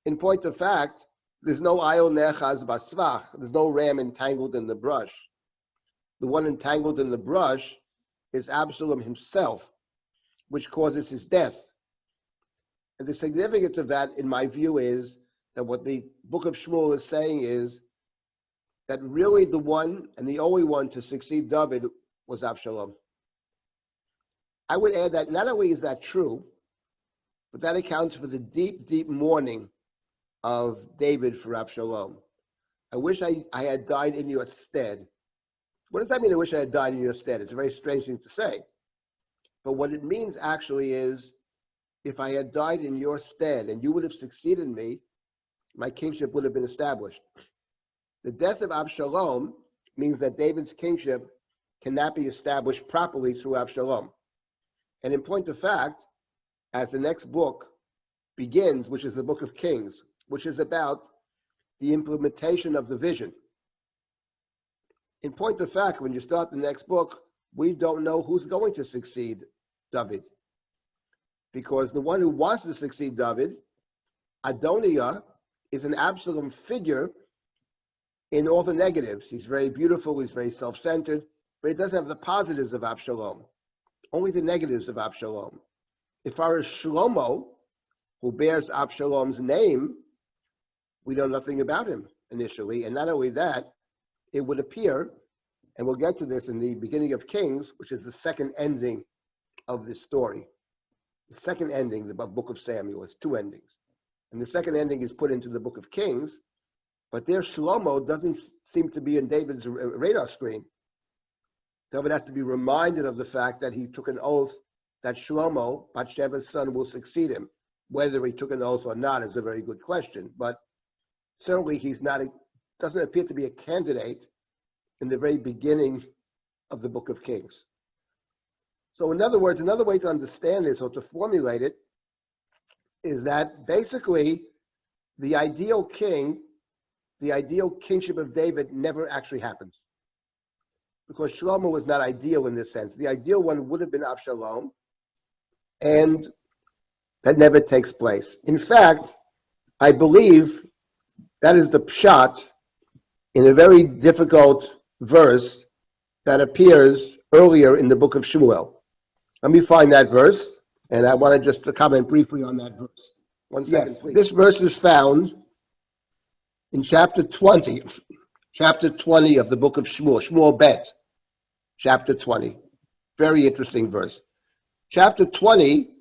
In point of fact, there's no ayol nechaz basvach. There's no ram entangled in the brush. The one entangled in the brush is Absalom himself, which causes his death. And the significance of that, in my view, is that what the book of Shmuel is saying is that really the one and the only one to succeed David was Absalom. I would add that not only is that true, but that accounts for the deep, deep mourning of David for Absalom. I wish I had died in your stead. What does that mean, I wish I had died in your stead? It's a very strange thing to say. But what it means actually is, if I had died in your stead and you would have succeeded me, my kingship would have been established. The death of Absalom means that David's kingship cannot be established properly through Absalom. And in point of fact, as the next book begins, which is the book of Kings, which is about the implementation of the vision. In point of fact, when you start the next book, we don't know who's going to succeed David. Because the one who wants to succeed David, Adoniah, is an Absalom figure in all the negatives. He's very beautiful, he's very self-centered, but he doesn't have the positives of Absalom, only the negatives of Absalom. As far as Shlomo, who bears Absalom's name, we know nothing about him initially. And not only that, it would appear, and we'll get to this in the beginning of Kings, which is the second ending of this story. The second ending, the book of Samuel, has two endings. And the second ending is put into the book of Kings, but there Shlomo doesn't seem to be in David's radar screen. David has to be reminded of the fact that he took an oath that Shlomo, Bathsheba's son, will succeed him. Whether he took an oath or not is a very good question, but certainly he's not, doesn't appear to be a candidate in the very beginning of the book of Kings. So in other words, another way to understand this or to formulate it is that basically the ideal king, the ideal kingship of David never actually happens. Because Shlomo was not ideal in this sense. The ideal one would have been Absalom, and that never takes place. In fact, I believe that is the pshat in a very difficult verse that appears earlier in the book of Shmuel. Let me find that verse, and I want to just comment briefly on that verse. 1 second, please. This verse is found in chapter 20 of the book of Shmuel, Shmuel Bet, chapter 20. Very interesting verse. Chapter 20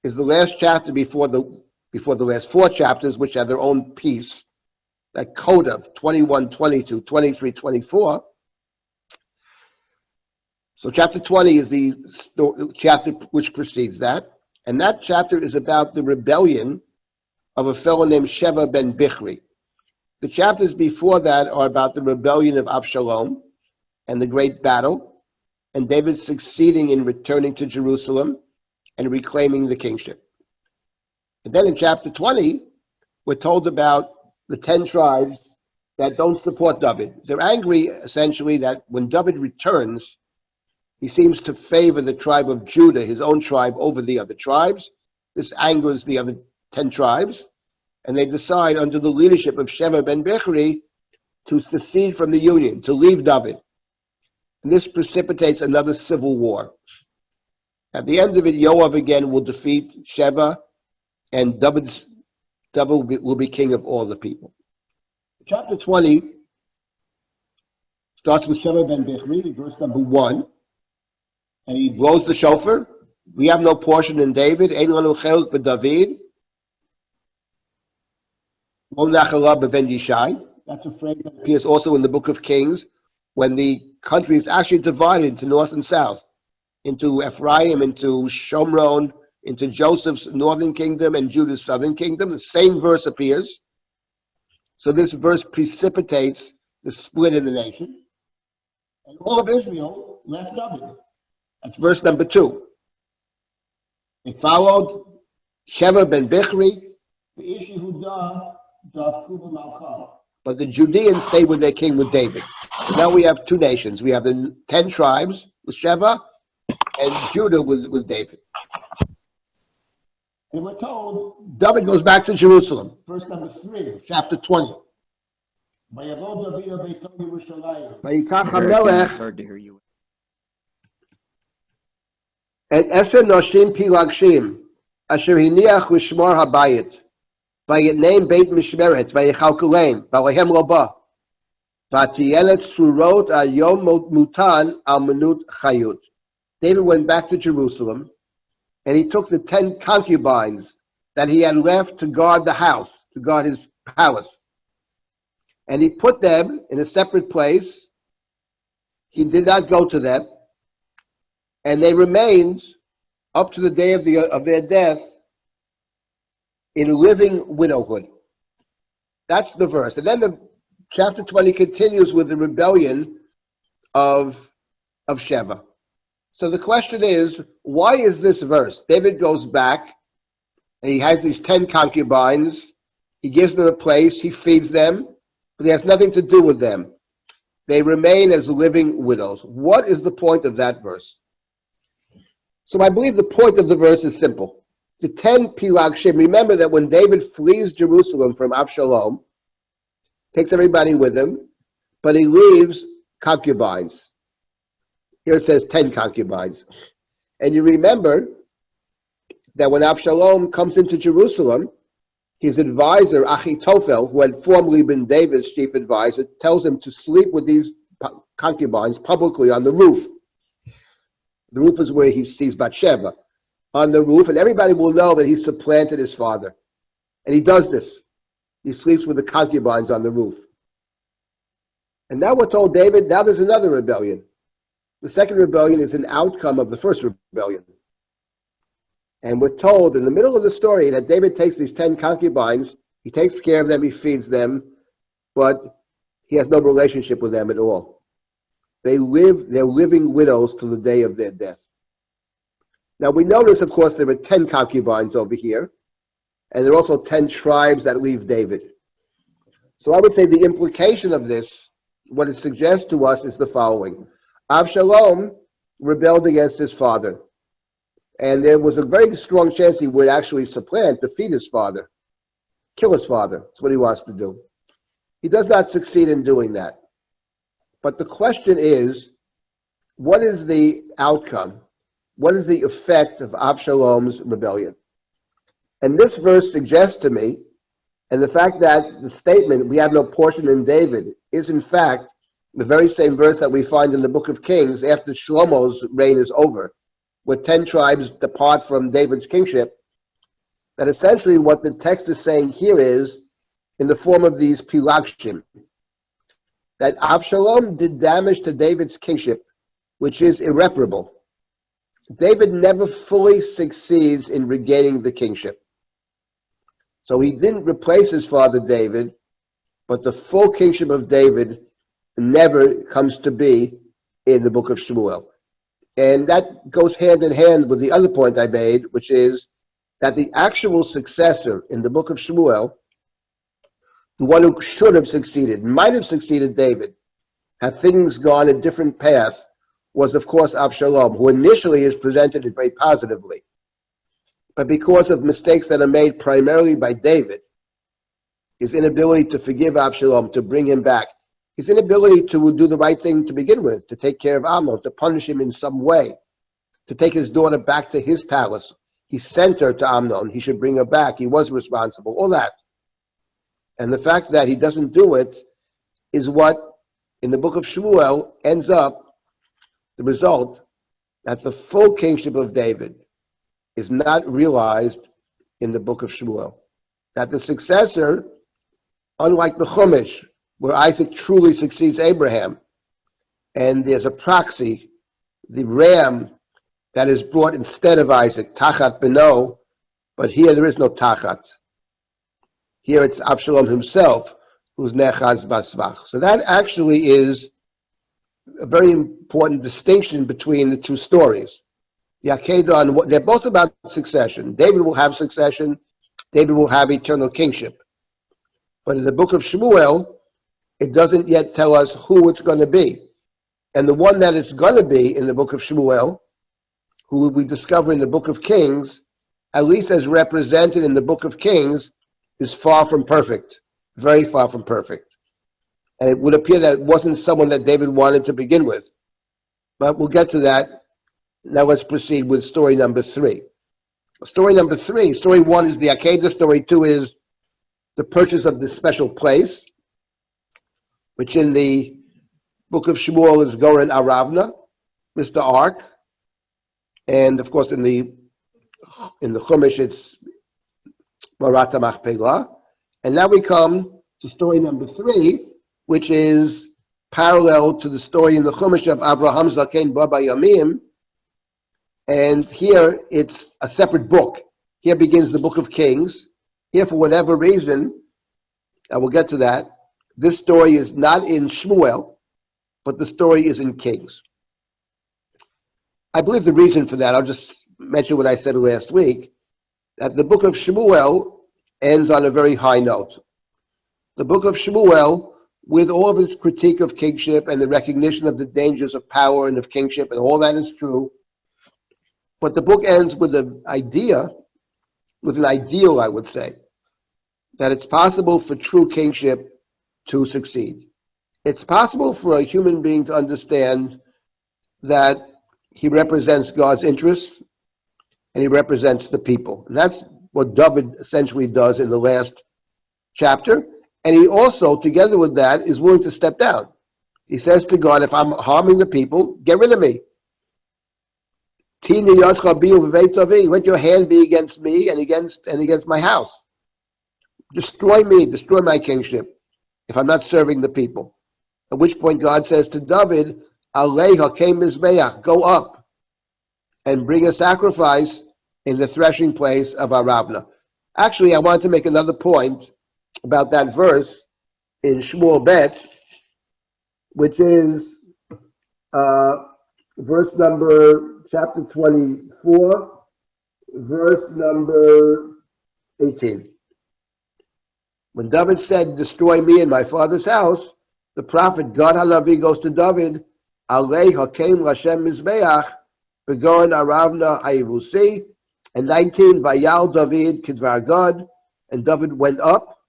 is the last chapter before the last four chapters, which have their own piece, that coda of 21, 22, 23, 24. So chapter 20 is the chapter which precedes that. And that chapter is about the rebellion of a fellow named Sheva ben Bichri. The chapters before that are about the rebellion of Absalom and the great battle, and David succeeding in returning to Jerusalem and reclaiming the kingship. And then in chapter 20, we're told about the 10 tribes that don't support David. They're angry, essentially, that when David returns, he seems to favor the tribe of Judah, his own tribe, over the other tribes. This angers the other 10 tribes, and they decide, under the leadership of Sheva ben Bichri, to secede from the union, to leave David. And this precipitates another civil war. At the end of it, Yoav again will defeat Sheba, and David will be king of all the people. Chapter 20 starts with Sheba ben Bichri, verse number 1, and he blows the shofar. We have no portion in David. Ein lanu chelek b'David. Lo nachala b'ben Yishai. That's a phrase that appears also in the book of Kings, when the country is actually divided into north and south, into Ephraim, into Shomron, into Joseph's northern kingdom and Judah's southern kingdom. The same verse appears. So this verse precipitates the split in the nation. And all of Israel left David. That's verse number 2. They followed Sheba ben Bichri, but the Judeans stayed with their king, with David. So now we have two nations. We have the 10 tribes with Sheba, and Judah with David. They were told, David goes back to Jerusalem. Verse number 3 of chapter 20. It's hard to hear you. And Eser Noshim Pilagshim, Asher Hiniach Lishmor Habayit, Vayetneim Beit Mishmeret, Vayechalkuleim, Valehem Loba, Vatiyelet Surot Ayom Mutan Al Menut Chayut. David went back to Jerusalem, and he took the 10 concubines that he had left to guard the house, to guard his palace. And he put them in a separate place. He did not go to them. And they remained up to the day of their death in living widowhood. That's the verse. And then the chapter 20 continues with the rebellion of Sheba. So the question is, why is this verse? David goes back, and he has these 10 concubines. He gives them a place, he feeds them, but he has nothing to do with them. They remain as living widows. What is the point of that verse? So I believe the point of the verse is simple. The 10 Pilagshim, remember that when David flees Jerusalem from Absalom, takes everybody with him, but he leaves concubines. Here it says 10 concubines. And you remember that when Absalom comes into Jerusalem, his advisor, Achitophel, who had formerly been David's chief advisor, tells him to sleep with these concubines publicly on the roof. The roof is where he sees Bathsheba. On the roof, and everybody will know that he supplanted his father. And he does this. He sleeps with the concubines on the roof. And now we're told, David, now there's another rebellion. The second rebellion is an outcome of the first rebellion. And we're told in the middle of the story that David takes these 10 concubines, he takes care of them, he feeds them, but he has no relationship with them at all. They're living widows till the day of their death. Now we notice, of course, there are 10 concubines over here, and there are also 10 tribes that leave David. So I would say the implication of this, what it suggests to us, is the following. Absalom rebelled against his father, and there was a very strong chance he would actually defeat his father, kill his father. That's what he wants to do. He does not succeed in doing that. But the question is, what is the outcome? What is the effect of Absalom's rebellion? And this verse suggests to me, and the fact that the statement, we have no portion in David, is in fact the very same verse that we find in the book of Kings after Shlomo's reign is over, where 10 tribes depart from David's kingship, that essentially what the text is saying here is, in the form of these Pilagshim, that Absalom did damage to David's kingship, which is irreparable. David never fully succeeds in regaining the kingship. So he didn't replace his father David, but the full kingship of David never comes to be in the book of Shmuel. And that goes hand in hand with the other point I made, which is that the actual successor in the book of Shmuel, the one who should have succeeded, might have succeeded David, had things gone a different path, was of course Absalom, who initially is presented very positively. But because of mistakes that are made primarily by David, his inability to forgive Absalom, to bring him back, his inability to do the right thing to begin with, to take care of Amnon, to punish him in some way, to take his daughter back to his palace. He sent her to Amnon. He should bring her back. He was responsible. All that. And the fact that he doesn't do it is what, in the book of Shmuel, ends up the result that the full kingship of David is not realized in the book of Shmuel. That the successor, unlike the Chumash, where Isaac truly succeeds Abraham, and there's a proxy, the ram that is brought instead of Isaac, Tachat Beno, but here there is no Tachat. Here it's Absalom himself who's Nechaz Basvach. So that actually is a very important distinction between the two stories. The Akedah, they're both about succession. David will have succession. David will have eternal kingship. But in the book of Shmuel, it doesn't yet tell us who it's going to be. And the one that it's going to be in the book of Shmuel, who we discover in the book of Kings, at least as represented in the book of Kings, is far from perfect, very far from perfect. And it would appear that it wasn't someone that David wanted to begin with. But we'll get to that. Now let's proceed with story number 3. Story number 3, story 1 is the Akedah, story 2 is the purchase of this special place, which in the book of Shmuel is Goren Aravna, Mr. Ark. And of course in the Chumash it's Marata Machpelah. And now we come to story number 3, which is parallel to the story in the Chumash of Avraham Zaken Baba Yamim. And here it's a separate book. Here begins the book of Kings. Here, for whatever reason, I will get to that, this story is not in Shmuel, but the story is in Kings. I believe the reason for that, I'll just mention what I said last week, that the book of Shmuel ends on a very high note. The book of Shmuel, with all of its critique of kingship and the recognition of the dangers of power and of kingship, and all that is true, but the book ends with an idea, with an ideal, I would say, that it's possible for true kingship to succeed. It's possible for a human being to understand that he represents God's interests and he represents the people. And that's what David essentially does in the last chapter. And he also, together with that, is willing to step down. He says to God, if I'm harming the people, get rid of me. Let your hand be against me and against my house. Destroy me, destroy my kingship, if I'm not serving the people. At which point God says to David, go up and bring a sacrifice in the threshing place of Aravna. Actually, I wanted to make another point about that verse in Shmuel Bet, which is verse number chapter 24, verse number 18. When David said, destroy me and my father's house, the prophet Gad Halavi goes to David, Alei Hakem Lashem Mizbeach, Begoren Aravna Hayivusi, and 19, Vayal David Kidvar Gad, and David went up,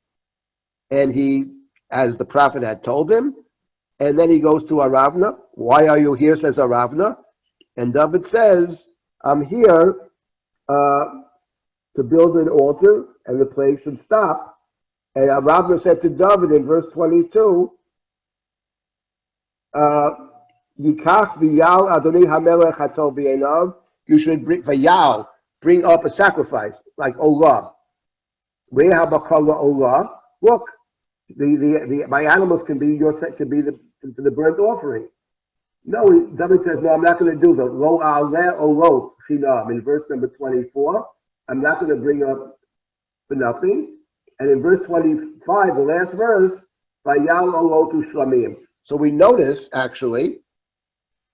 and he, as the prophet had told him, and then he goes to Aravna. Why are you here, says Aravna? And David says, I'm here to build an altar, and the plague should stop. And Aravna said to David in verse 22, Yikach v'yal Adonai hamelech hatov b'einav. You should bring up a sacrifice like olah. Reha b'kala olah. Look, my animals can be the burnt offering. No, David says, no, I'm not going to do that. Lo aleh olot chinam in verse number 24. I'm not going to bring up for nothing. And in verse 25, the last verse, vayal olotu shlamim. So we notice, actually,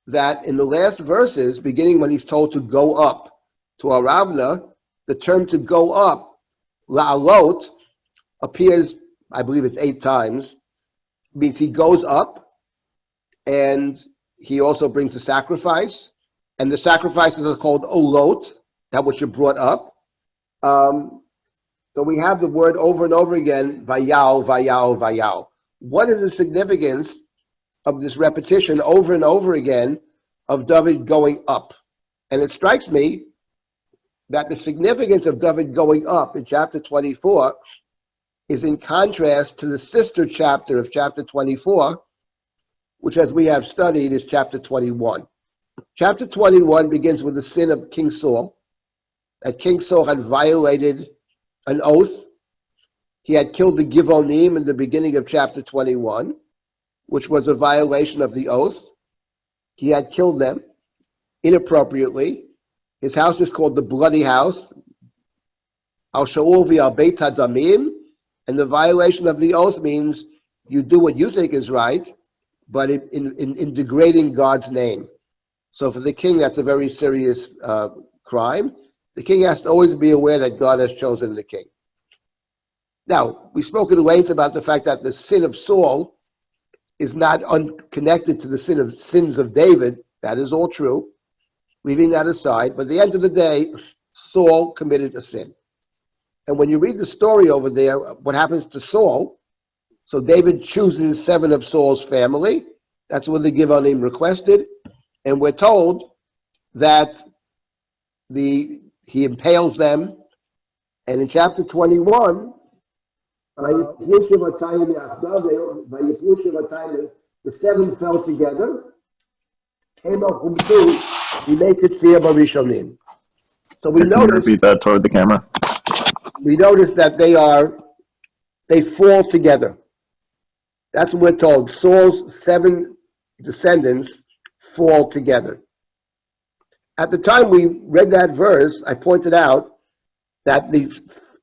that in the last verses, beginning when he's told to go up to Aravna, the term to go up, la'alot, appears, I believe it's 8 times. It means he goes up, and he also brings a sacrifice, and the sacrifices are called olot, that which are brought up. So we have the word over and over again, vayal, vayal, vayal. What is the significance of this repetition over and over again of David going up? And it strikes me that the significance of David going up in chapter 24 is in contrast to the sister chapter of chapter 24, which, as we have studied, is chapter 21. Chapter 21 begins with the sin of King Saul, that King Saul had violated an oath. He had killed the Givonim in the beginning of chapter 21, which was a violation of the oath. He had killed them inappropriately. His house is called the Bloody House, Al Shaul v'al Beit HaDamim, and the violation of the oath means you do what you think is right, but in degrading God's name. So for the king, that's a very serious crime. The king has to always be aware that God has chosen the king. Now, we spoke at length about the fact that the sin of Saul is not unconnected to the sins of David. That is all true. Leaving that aside, but at the end of the day, Saul committed a sin. And when you read the story over there, what happens to Saul, so David chooses 7 of Saul's family. That's what the Givonim requested. And we're told that he impales them. And in chapter 21, the 7 fell together. We make it fear Barishonim. So we notice. Repeat that toward the camera. We notice that they fall together. That's what we're told. Saul's 7 descendants fall together. At the time we read that verse, I pointed out that the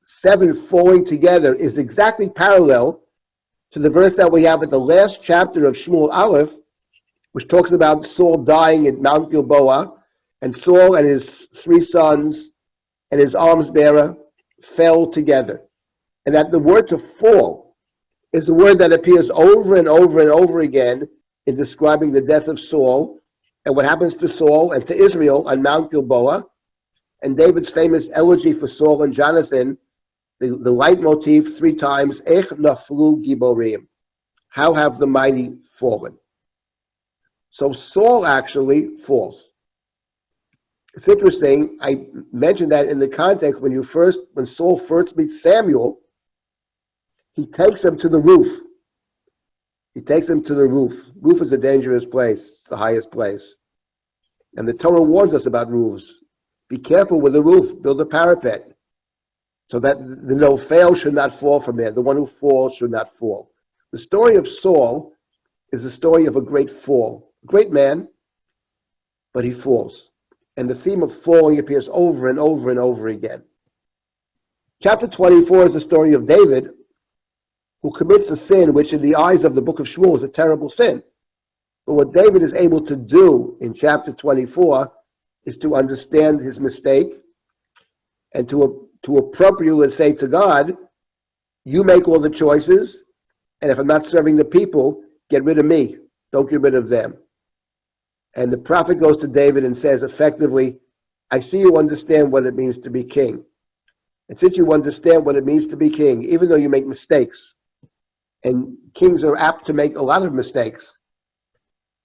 7 falling together is exactly parallel to the verse that we have at the last chapter of Shmuel Aleph, which talks about Saul dying at Mount Gilboa, and Saul and his 3 sons and his arms bearer fell together. And that the word to fall is the word that appears over and over and over again in describing the death of Saul and what happens to Saul and to Israel on Mount Gilboa. And David's famous elegy for Saul and Jonathan, the leitmotif 3 times, Ech naflu giborim, how have the mighty fallen. So Saul actually falls. It's interesting, I mentioned that in the context when Saul first meets Samuel, he takes him to the roof. He takes him to the roof. Roof is a dangerous place. It's the highest place. And the Torah warns us about roofs. Be careful with the roof. Build a parapet so that the no-fail should not fall from there. The one who falls should not fall. The story of Saul is the story of a great fall. A great man, but he falls. And the theme of falling appears over and over and over again. Chapter 24 is the story of David, who commits a sin which in the eyes of the book of Shmuel is a terrible sin. But what David is able to do in chapter 24 is to understand his mistake and to appropriately say to God, you make all the choices, and if I'm not serving the people, get rid of me. Don't get rid of them. And the prophet goes to David and says effectively, I see you understand what it means to be king. And since you understand what it means to be king, even though you make mistakes, and kings are apt to make a lot of mistakes,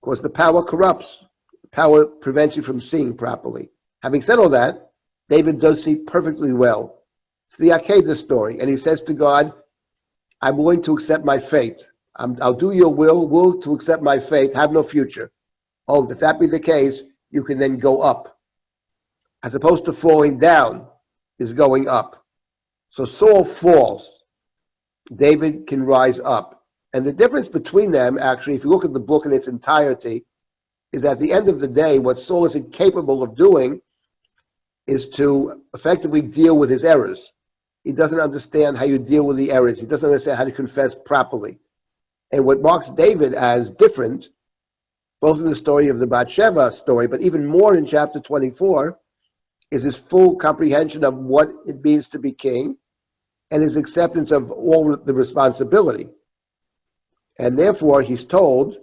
because the power corrupts. Power prevents you from seeing properly. Having said all that, David does see perfectly well. It's the Akedah story. And he says to God, I'm willing to accept my fate. I'll do your will to accept my fate, have no future. Oh, if that be the case, you can then go up. As opposed to falling down, is going up. So Saul falls. David can rise up. And the difference between them, actually, if you look at the book in its entirety, is at the end of the day, what Saul is incapable of doing is to effectively deal with his errors. He doesn't understand how you deal with the errors. He doesn't understand how to confess properly. And what marks David as different, both in the story of the Bathsheba story, but even more in chapter 24, is his full comprehension of what it means to be king and his acceptance of all the responsibility. And therefore, he's told,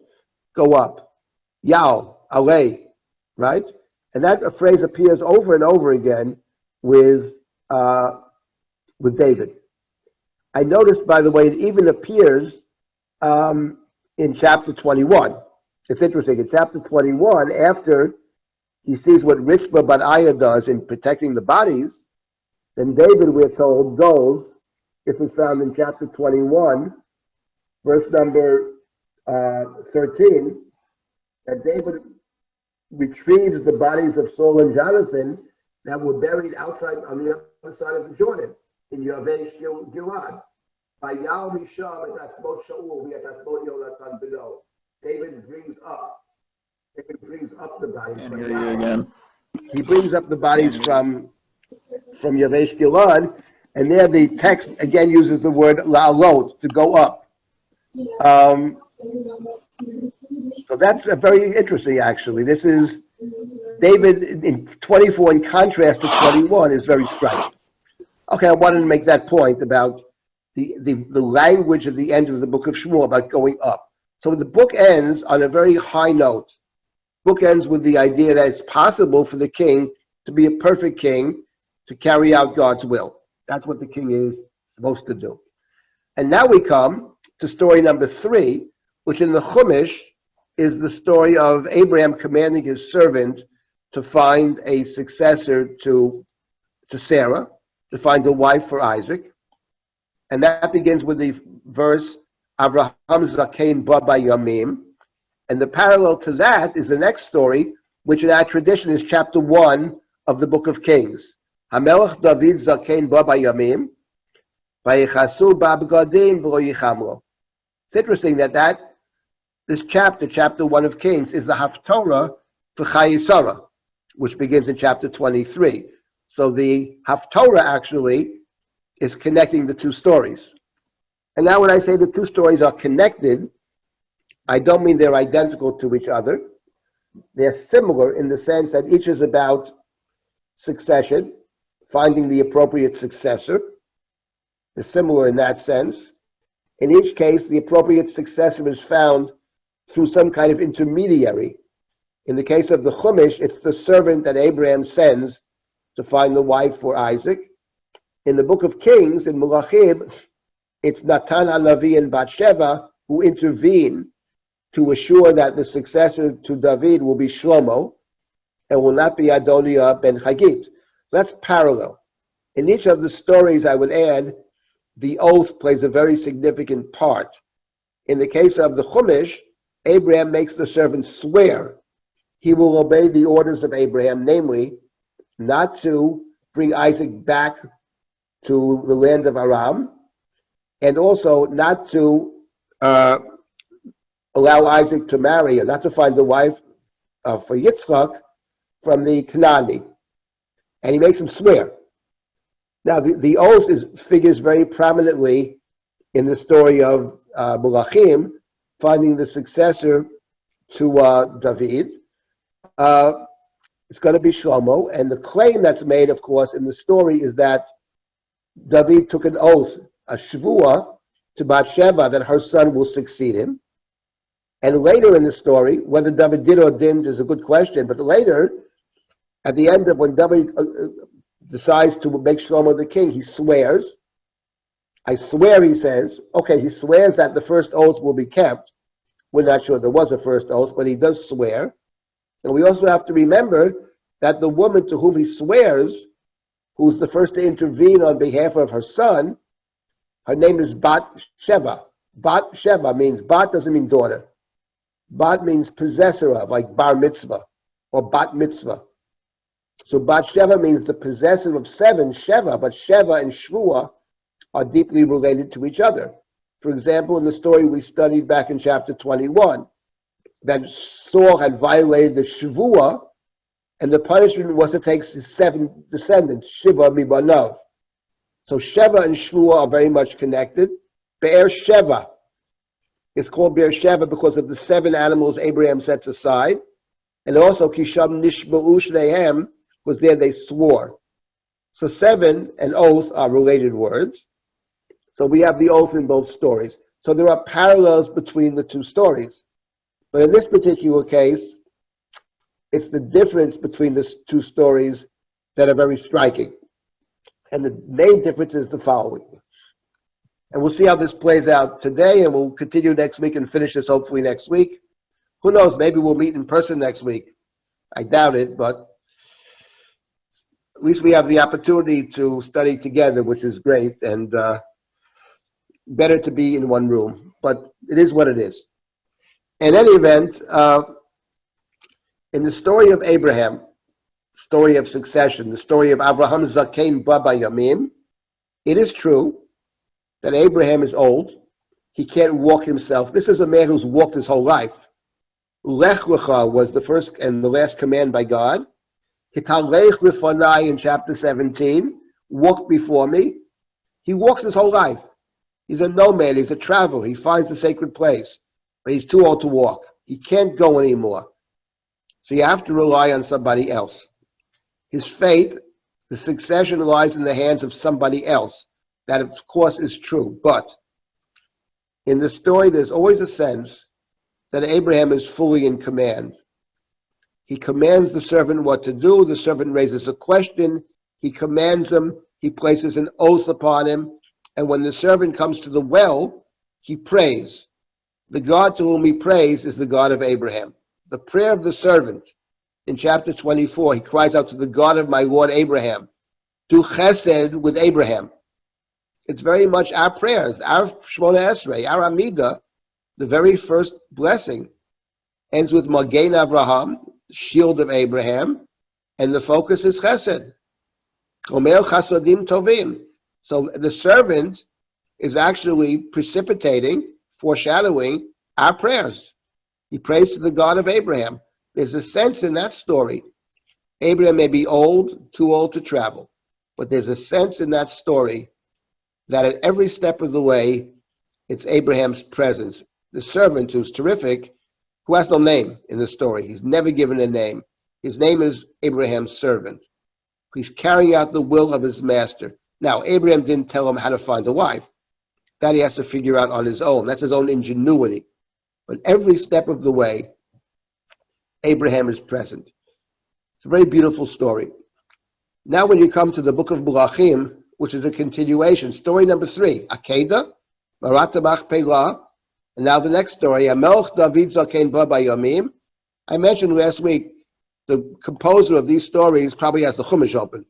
go up. Yal, alei, right? And that phrase appears over and over again with David. I noticed, by the way, it even appears in chapter 21. It's interesting. In chapter 21, after he sees what Rizpah bat Aya does in protecting the bodies, then David, we're told, goes. This is found in chapter 21, verse number 13, that David retrieves the bodies of Saul and Jonathan that were buried outside on the other side of the Jordan in Yavesh Gilad. By Yal Misham and Atzmot Shaul, we have Atzmot Yonatan below. David brings up the bodies. Can't hear you again. He brings up the bodies from Yavesh Gilad, and there the text again uses the word la'alot, to go up. So that's very interesting, actually. This is David in 24, in contrast to 21, is very striking. Okay, I wanted to make that point about the language at the end of the book of Shmuel about going up. So the book ends on a very high note. Book ends with the idea that it's possible for the king to be a perfect king, to carry out God's will. That's what the king is supposed to do. And now we come to story number 3, which in the Chumash is the story of Abraham commanding his servant to find a successor to Sarah, to find a wife for Isaac. And that begins with the verse, Avraham Zakein Ba Bayamim. And the parallel to that is the next story, which in our tradition is chapter 1 of the book of Kings. Hamelech David Zakein Ba Bayamim, Vayichasu Ba B'gadim V'lo Yichamlo. It's interesting that this chapter 1 of Kings, is the Haftorah for Chayei, which begins in chapter 23. So the Haftorah actually is connecting the two stories. And now when I say the two stories are connected, I don't mean they're identical to each other. They're similar in the sense that each is about succession, finding the appropriate successor. They're similar in that sense. In each case, the appropriate successor is found through some kind of intermediary. In the case of the Chumash, it's the servant that Abraham sends to find the wife for Isaac. In the book of Kings, in Melachim, it's Natan HaNavi and Bathsheba who intervene to assure that the successor to David will be Shlomo and will not be Adoniah ben Hagit. That's parallel. In each of the stories, I would add, the oath plays a very significant part. In the case of the Chumash, Abraham makes the servant swear he will obey the orders of Abraham, namely, not to bring Isaac back to the land of Aram, and also not to allow Isaac to marry, and not to find a wife for Yitzchak from the Canaanite. And he makes him swear. Now, the oath figures very prominently in the story of Melachim, finding the successor to David. It's going to be Shlomo, and the claim that's made, of course, in the story is that David took an oath, a shvuah, to Bathsheba that her son will succeed him. And later in the story, whether David did or didn't is a good question, but later, at the end of when David decides to make Shlomo the king, he swears. I swear, he says. Okay, he swears that the first oath will be kept. We're not sure there was a first oath, but he does swear. And we also have to remember that the woman to whom he swears, who's the first to intervene on behalf of her son, her name is Bat Sheva. Bat Sheva means, Bat doesn't mean daughter. Bat means possessor of, like bar mitzvah or bat mitzvah. So Bat Sheva means the possessor of 7, Sheva, but Sheva and Shvuah are deeply related to each other. For example, in the story we studied back in chapter 21, that Saul had violated the Shvuah, and the punishment was to take his 7 descendants, Shiva Mibanav. So Sheva and Shvuah are very much connected. Be'er Sheva. It's called Be'er Sheva because of the 7 animals Abraham sets aside. And also Kisham Nishba'u Shnehem, was there they swore. So 7 and oath are related words. So we have the oath in both stories. So there are parallels between the two stories. But in this particular case, it's the difference between the two stories that are very striking. And the main difference is the following. And we'll see how this plays out today, and we'll continue next week and finish this hopefully next week. Who knows, maybe we'll meet in person next week. I doubt it, but at least we have the opportunity to study together, which is great, and better to be in one room. But it is what it is. In any event, in the story of Abraham, story of succession, the story of Abraham Zakein Baba Yamim, it is true that Abraham is old. He can't walk himself. This is a man who's walked his whole life. Lech Lecha was the first and the last command by God. Hitalech Lefanai in chapter 17, walk before me. He walks his whole life. He's a nomad, he's a traveler. He finds a sacred place, but he's too old to walk. He can't go anymore. So you have to rely on somebody else. His fate, the succession lies in the hands of somebody else. That, of course, is true. But in the story, there's always a sense that Abraham is fully in command. He commands the servant what to do. The servant raises a question. He commands him. He places an oath upon him. And when the servant comes to the well, he prays. The God to whom he prays is the God of Abraham. The prayer of the servant in chapter 24, he cries out to the God of my Lord Abraham. Do chesed with Abraham. It's very much our prayers, our Shmona Esrei, our Amidah, the very first blessing, ends with Magen Avraham, shield of Abraham, and the focus is chesed. Chomer chasadim tovim. So the servant is actually precipitating, foreshadowing our prayers. He prays to the God of Abraham. There's a sense in that story. Abraham may be old, too old to travel, but there's a sense in that story that at every step of the way, it's Abraham's presence. The servant, who's terrific, who has no name in the story. He's never given a name. His name is Abraham's servant. He's carrying out the will of his master. Now, Abraham didn't tell him how to find a wife. That he has to figure out on his own. That's his own ingenuity. But every step of the way, Abraham is present. It's a very beautiful story. Now when you come to the book of Melachim, which is a continuation, story number 3, Akedah, Marata Machpelah, and now the next story, Amelch David Zakein Ba Bayamim. I mentioned last week, the composer of these stories probably has the Chumash open.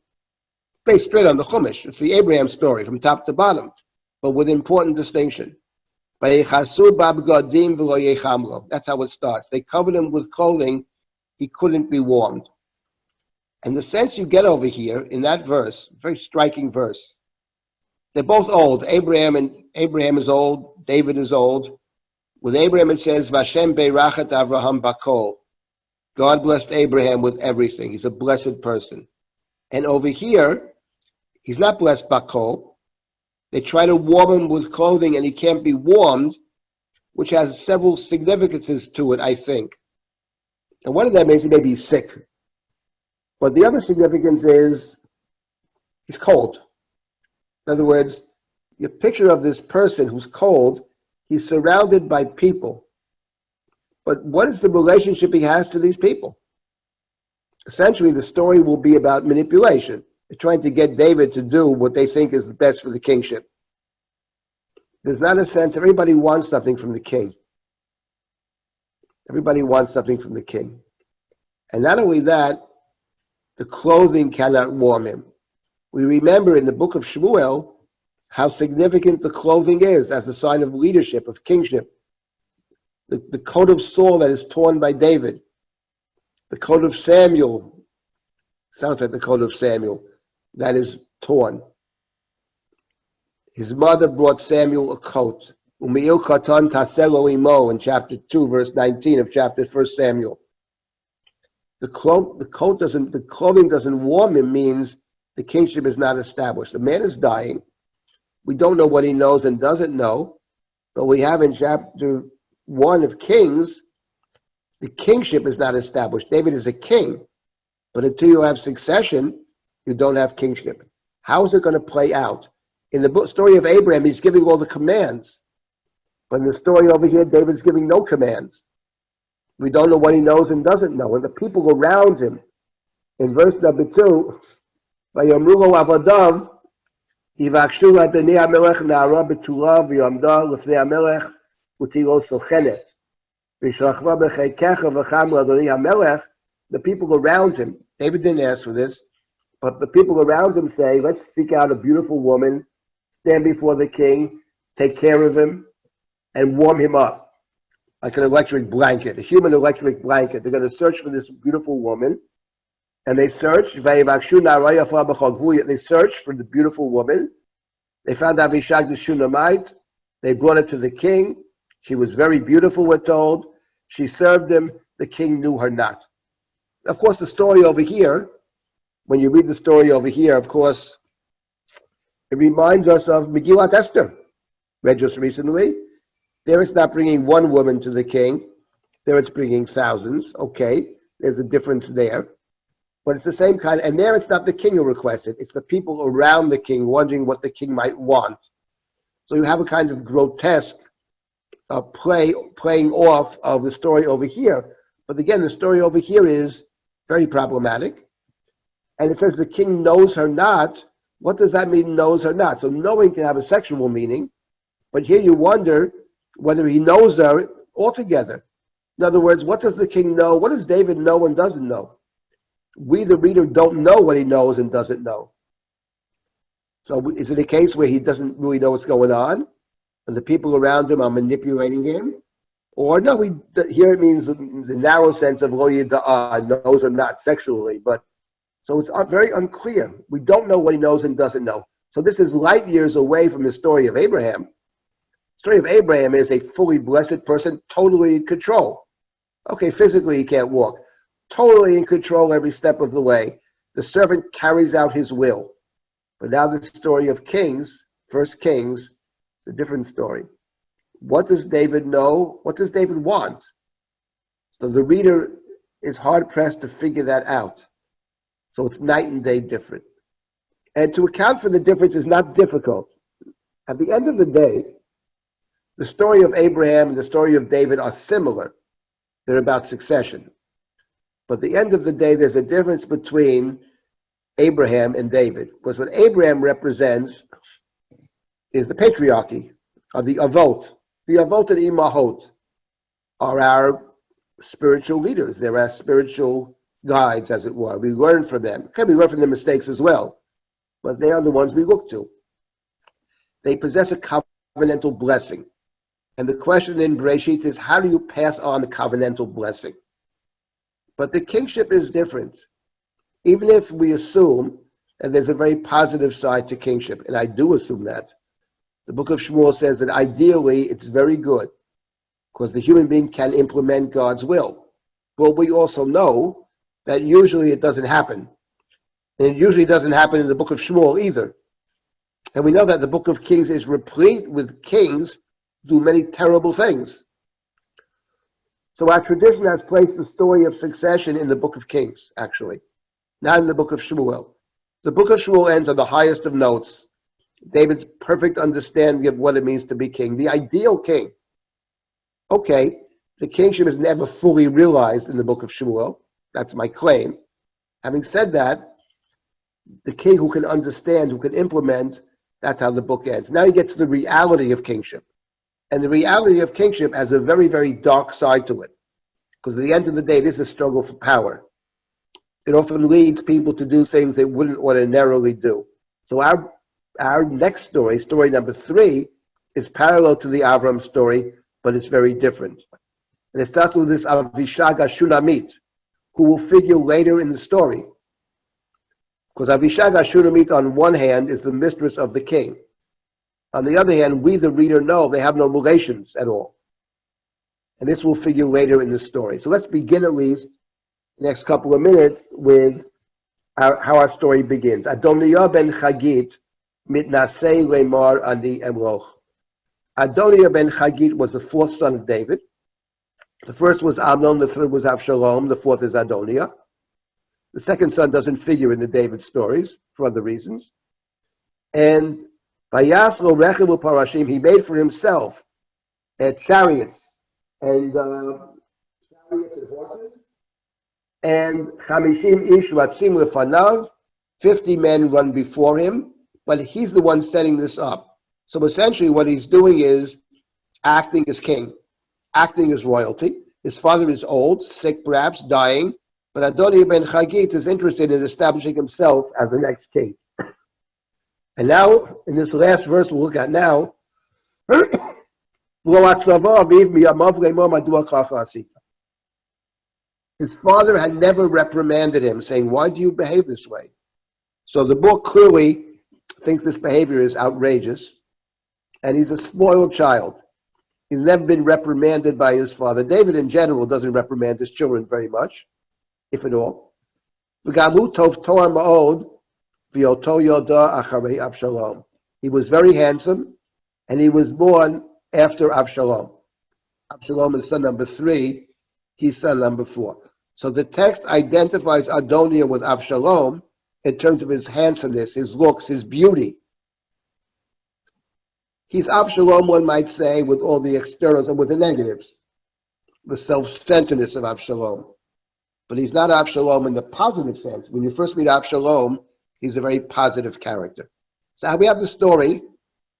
Based straight on the Chumash. It's the Abraham story from top to bottom, but with important distinction. That's how it starts. They covered him with clothing, he couldn't be warmed. And the sense you get over here in that verse, very striking verse, they're both old. Abraham is old, David is old. With Abraham it says, Vashem beirachat Avraham bakol. God blessed Abraham with everything. He's a blessed person. And over here, he's not blessed bakol. They try to warm him with clothing and he can't be warmed, which has several significances to it, I think. And one of them is he may be sick. But the other significance is he's cold. In other words, your picture of this person who's cold, he's surrounded by people. But what is the relationship he has to these people? Essentially, the story will be about manipulation. They're trying to get David to do what they think is the best for the kingship. There's not a sense, everybody wants something from the king. Everybody wants something from the king. And not only that, the clothing cannot warm him. We remember in the book of Shmuel how significant the clothing is as a sign of leadership, of kingship. The coat of Saul that is torn by David. The coat of Samuel, sounds like the coat of Samuel, that is torn. His mother brought Samuel a coat. Umiil katan taselo imo in chapter 2, verse 19 of chapter 1 Samuel. The clothing doesn't warm him means the kingship is not established. The man is dying. We don't know what he knows and doesn't know, but we have in chapter 1 of Kings, the kingship is not established. David is a king, but until you have succession, you don't have kingship. How is it going to play out? In the story of Abraham, he's giving all the commands. But in the story over here, David's giving no commands. We don't know what he knows and doesn't know. And the people around him, in verse number 2, Vayomru lo avadav, Yivakshu adonai hamelech na'ara betula v'yamda lefnei hamelech utilo sochenet. V'shlachva b'cheikecha v'cham l'adonai hamelech the people around him, David didn't ask for this, but the people around him say, let's seek out a beautiful woman, stand before the king, take care of him, and warm him up like an electric blanket, a human electric blanket. They're going to search for this beautiful woman. And they searched. They searched for the beautiful woman. They found Avishag the Shunammite. They brought her to the king. She was very beautiful, we're told. She served him. The king knew her not. Of course, the story over here, when you read the story over here, of course, it reminds us of Megillat Esther, read just recently. There it's not bringing one woman to the king. There it's bringing thousands. Okay, there's a difference there. But it's the same kind, and there it's not the king who requests it. It's the people around the king wondering what the king might want. So you have a kind of grotesque playing off of the story over here. But again, the story over here is very problematic. And it says the king knows her not. What does that mean, knows her not? So knowing can have a sexual meaning, but here you wonder whether he knows her altogether. In other words, what does the king know? What does David know and doesn't know? We, the reader, don't know what he knows and doesn't know. So is it a case where he doesn't really know what's going on, and the people around him are manipulating him? Or no, here it means the narrow sense of lo yida'ah, knows or not sexually. But so it's very unclear. We don't know what he knows and doesn't know. So this is light years away from the story of Abraham. The story of Abraham is a fully blessed person, totally in control. Okay, physically he can't walk. Totally in control every step of the way. The servant carries out his will. But now the story of Kings, First Kings, a different story. What does David know? What does David want? So the reader is hard-pressed to figure that out. So it's night and day different. And to account for the difference is not difficult. At the end of the day, the story of Abraham and the story of David are similar. They're about succession. But at the end of the day, there's a difference between Abraham and David. Because what Abraham represents is the patriarchy of the Avot. The Avot and Imahot are our spiritual leaders. They're our spiritual guides, as it were. We learn from them. Okay, we learn from their mistakes as well. But they are the ones we look to. They possess a covenantal blessing. And the question in Bereshit is, how do you pass on the covenantal blessing? But the kingship is different. Even if we assume, and there's a very positive side to kingship, and I do assume that, the book of Shmuel says that ideally it's very good, because the human being can implement God's will. But we also know that usually it doesn't happen. And it usually doesn't happen in the book of Shmuel either. And we know that the book of Kings is replete with kings who do many terrible things. So our tradition has placed the story of succession in the book of Kings, actually, not in the book of Shmuel. The book of Shmuel ends on the highest of notes. David's perfect understanding of what it means to be king, the ideal king. Okay, the kingship is never fully realized in the book of Shmuel. That's my claim. Having said that, the king who can understand, who can implement, that's how the book ends. Now you get to the reality of kingship. And the reality of kingship has a very, very dark side to it. Because at the end of the day, this is a struggle for power. It often leads people to do things they wouldn't ordinarily do. So our next story, story number 3, is parallel to the Avram story, but it's very different. And it starts with this Avishag Shunammite, who will figure later in the story. Because Avishag Shunammite, on one hand, is the mistress of the king. On the other hand, we, the reader, know they have no relations at all. And this will figure later in the story. So let's begin at least the next couple of minutes with how our story begins. Adoniah ben Chagit mitnasei lemar ani emloch. Adoniah ben Chagit was the 4th son of David. The first was Amnon, the third was Absalom, the 4th is Adoniah. The second son doesn't figure in the David stories for other reasons. And Vayaslo rechev u'parashim, he made for himself chariots and horses. And Chamishim ish ratzim lefanav, 50 men run before him, but he's the one setting this up. So essentially what he's doing is acting as king, acting as royalty. His father is old, sick perhaps, dying, But Adonai ben Chagit is interested in establishing himself as the next king. And now, in this last verse we'll look at now, his father had never reprimanded him, saying, why do you behave this way? So the book clearly thinks this behavior is outrageous, and he's a spoiled child. He's never been reprimanded by his father. David, in general, doesn't reprimand his children very much, if at all. He was very handsome, and he was born after Absalom. Absalom is son number 3, he's son number 4. So the text identifies Adoniah with Absalom in terms of his handsomeness, his looks, his beauty. He's Absalom, one might say, with all the externals and with the negatives, the self-centeredness of Absalom. But he's not Absalom in the positive sense. When you first meet Absalom, he's a very positive character. So we have the story.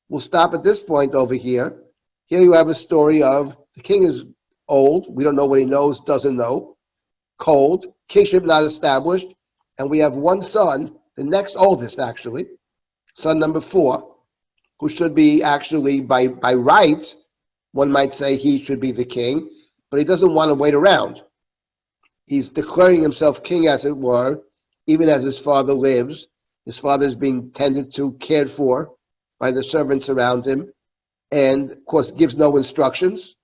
We'll stop at this point over here. Here you have a story of the king is old. We don't know what he knows, doesn't know. Cold. Kingship not established. And we have one son, the next oldest actually, son number 4, who should be actually by right, one might say he should be the king, but he doesn't want to wait around. He's declaring himself king, as it were, even as his father lives. His father is being tended to, cared for by the servants around him, and of course gives no instructions.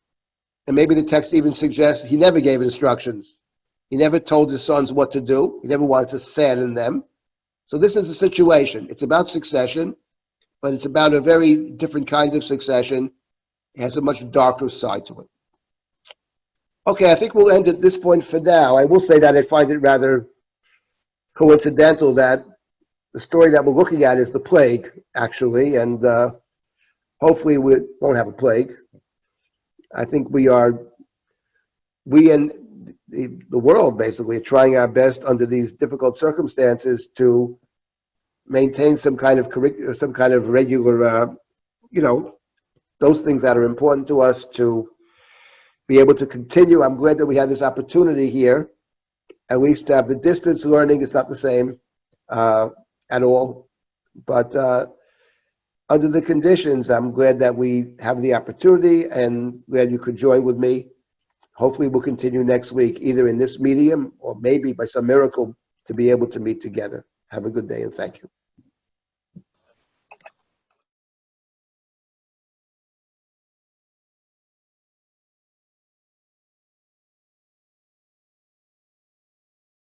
And maybe the text even suggests he never gave instructions. He never told his sons what to do. He never wanted to sadden them. So this is a situation. It's about succession, but it's about a very different kind of succession. It has a much darker side to it. Okay, I think we'll end at this point for now. I will say that I find it rather coincidental that the story that we're looking at is the plague, actually, and hopefully we won't have a plague. I think we and the world basically are trying our best under these difficult circumstances to maintain some kind of regular, those things that are important to us to be able to continue. I'm glad that we have this opportunity here, at least to have the distance learning. It's not the same at all, but under the conditions, I'm glad that we have the opportunity and glad you could join with me. Hopefully we'll continue next week, either in this medium or maybe by some miracle to be able to meet together. Have a good day and thank you.